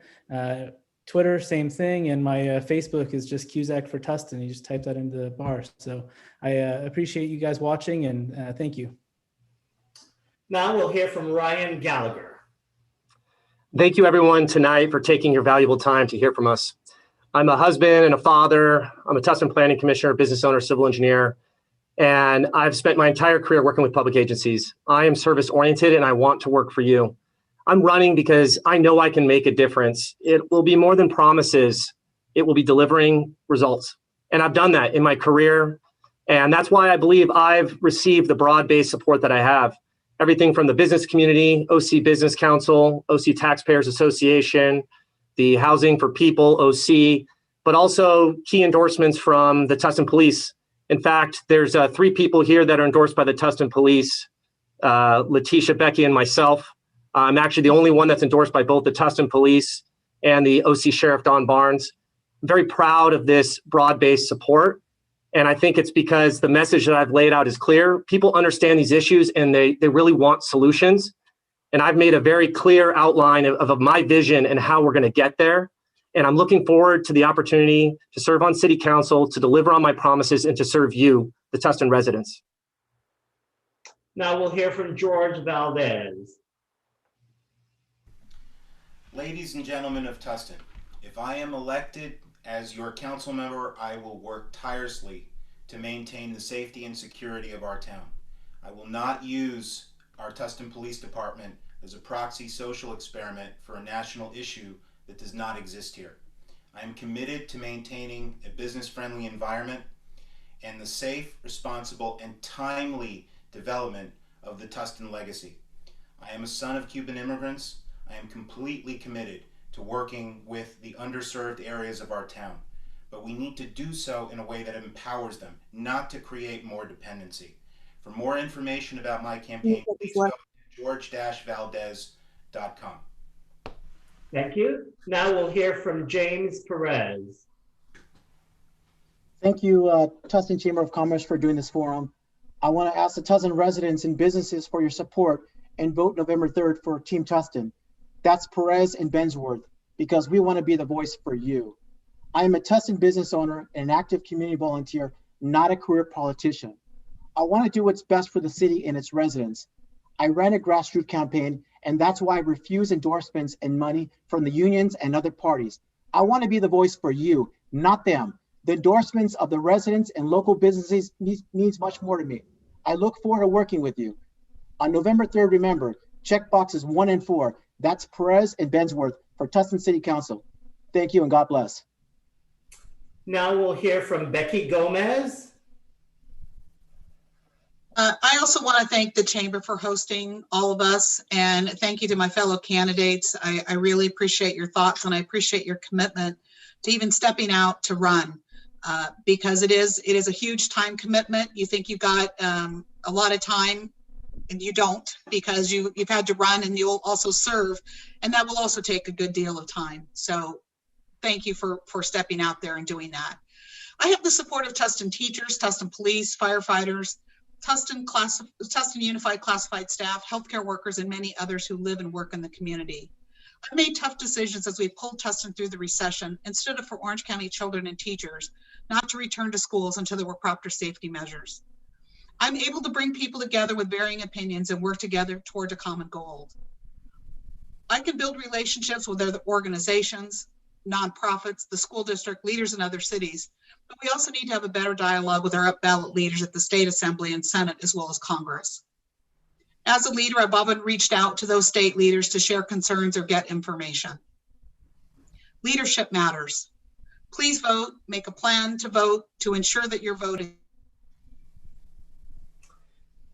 Twitter, same thing. And my Facebook is just Cusack for Tustin. You just type that into the bar. So I appreciate you guys watching, and thank you. Now we'll hear from Ryan Gallagher. Thank you everyone tonight for taking your valuable time to hear from us. I'm a husband and a father. I'm a Tustin Planning Commissioner, business owner, civil engineer, and I've spent my entire career working with public agencies. I am service oriented and I want to work for you. I'm running because I know I can make a difference. It will be more than promises. It will be delivering results. And I've done that in my career. And that's why I believe I've received the broad-based support that I have. Everything from the business community, OC Business Council, OC Taxpayers Association, the Housing for People, OC, but also key endorsements from the Tustin Police. In fact, there's 3 people here that are endorsed by the Tustin Police, Letitia, Becky, and myself. I'm actually the only one that's endorsed by both the Tustin Police and the OC Sheriff Don Barnes. I'm very proud of this broad-based support. And I think it's because the message that I've laid out is clear. People understand these issues and they really want solutions. And I've made a very clear outline of my vision and how we're going to get there. And I'm looking forward to the opportunity to serve on City Council, to deliver on my promises, and to serve you, the Tustin residents. Now we'll hear from George Valdez. Ladies and gentlemen of Tustin, if I am elected as your council member, I will work tirelessly to maintain the safety and security of our town. I will not use our Tustin Police Department as a proxy social experiment for a national issue that does not exist here. I am committed to maintaining a business-friendly environment and the safe, responsible, and timely development of the Tustin legacy. I am a son of Cuban immigrants. I am completely committed to working with the underserved areas of our town, but we need to do so in a way that empowers them, not to create more dependency. For more information about my campaign, please go to george-valdez.com. Thank you. Now we'll hear from James Perez. Thank you, Tustin Chamber of Commerce, for doing this forum. I want to ask the Tustin residents and businesses for your support and vote November 3rd for Team Tustin. That's Perez and Bensworth, because we want to be the voice for you. I am a Tustin business owner and an active community volunteer, not a career politician. I want to do what's best for the city and its residents. I ran a grassroots campaign, and that's why I refuse endorsements and money from the unions and other parties. I want to be the voice for you, not them. The endorsements of the residents and local businesses means much more to me. I look forward to working with you. On November 3rd, remember, check boxes 1 and 4. That's Perez and Bensworth for Tustin City Council. Thank you and God bless. Now we'll hear from Becky Gomez. I also want to thank the Chamber for hosting all of us, and thank you to my fellow candidates. I really appreciate your thoughts, and I appreciate your commitment to even stepping out to run, because it is a huge time commitment. You think you've got a lot of time, and you don't, because you've had to run and you'll also serve, and that will also take a good deal of time. So thank you for stepping out there and doing that. I have the support of Tustin teachers, Tustin police, firefighters, Tustin Unified Classified staff, healthcare workers, and many others who live and work in the community. I made tough decisions as we pulled Tustin through the recession and stood up for Orange County children and teachers not to return to schools until there were proper safety measures. I'm able to bring people together with varying opinions and work together toward a common goal. I can build relationships with other organizations, nonprofits, the school district, leaders in other cities, but we also need to have a better dialogue with our up-ballot leaders at the State Assembly and Senate, as well as Congress. As a leader, I've often reached out to those state leaders to share concerns or get information. Leadership matters. Please vote, make a plan to vote to ensure that you're voting.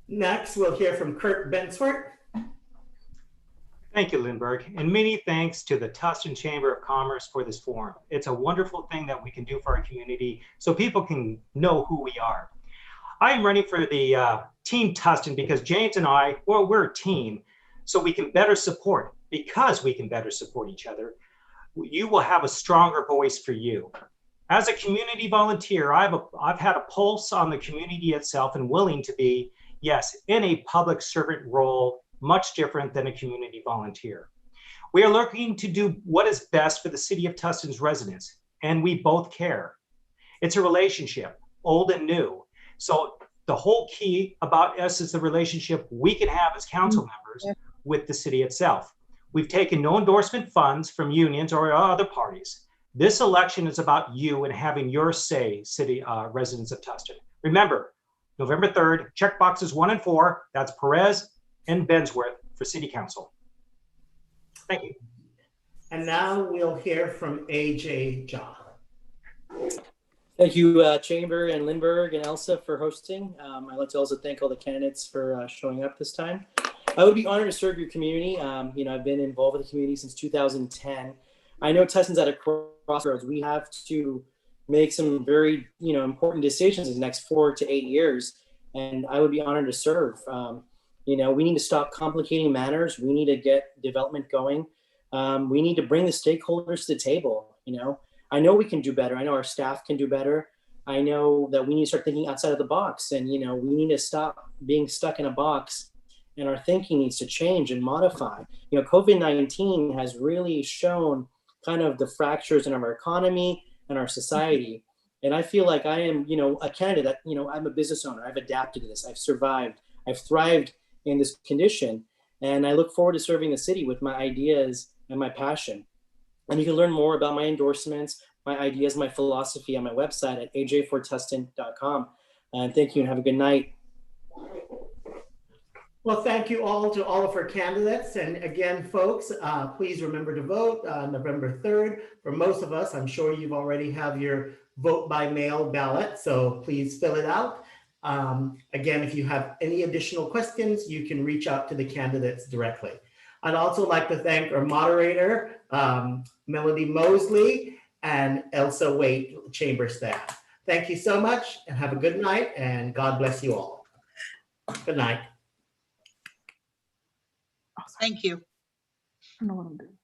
Next, we'll hear from Kurt Bensworth. Thank you, Lindbergh, and many thanks to the Tustin Chamber of Commerce for this forum. It's a wonderful thing that we can do for our community so people can know who we are. I am running for the Team Tustin because James and I, well, we're a team, so we can better support, because we can better support each other. You will have a stronger voice for you. As a community volunteer, I've had a pulse on the community itself and willing to be, yes, in a public servant role, much different than a community volunteer. We are looking to do what is best for the City of Tustin's residents, and we both care. It's a relationship, old and new. So the whole key about us is the relationship we can have as council members with the city itself. We've taken no endorsement funds from unions or other parties. This election is about you and having your say, city residents of Tustin. Remember, November 3rd, check boxes 1 and 4, that's Perez and Bensworth for City Council. Thank you. And now we'll hear from AJ Jha. Thank you, Chamber and Lindbergh and Elsa for hosting. I'd like to also thank all the candidates for showing up this time. I would be honored to serve your community. I've been involved with the community since 2010. I know Tustin's at a crossroads. We have to make some very, important decisions in the next 4 to 8 years, and I would be honored to serve. We need to stop complicating matters. We need to get development going. We need to bring the stakeholders to the table. I know we can do better. I know our staff can do better. I know that we need to start thinking outside of the box, and we need to stop being stuck in a box, and our thinking needs to change and modify. COVID-19 has really shown kind of the fractures in our economy and our society. And I feel like I am, a candidate that, I'm a business owner. I've adapted to this. I've survived. I've thrived in this condition. And I look forward to serving the city with my ideas and my passion. And you can learn more about my endorsements, my ideas, my philosophy on my website at aj4tustin.com. And thank you and have a good night. Well, thank you all to all of our candidates. And again, folks, please remember to vote November 3rd. For most of us, I'm sure you've already have your vote by mail ballot, so please fill it out. Again, if you have any additional questions, you can reach out to the candidates directly. I'd also like to thank our moderator, Melody Mosley and Elsa Waite, Chamber staff. Thank you so much and have a good night, and God bless you all. Good night. Thank you. I don't know what I'm doing.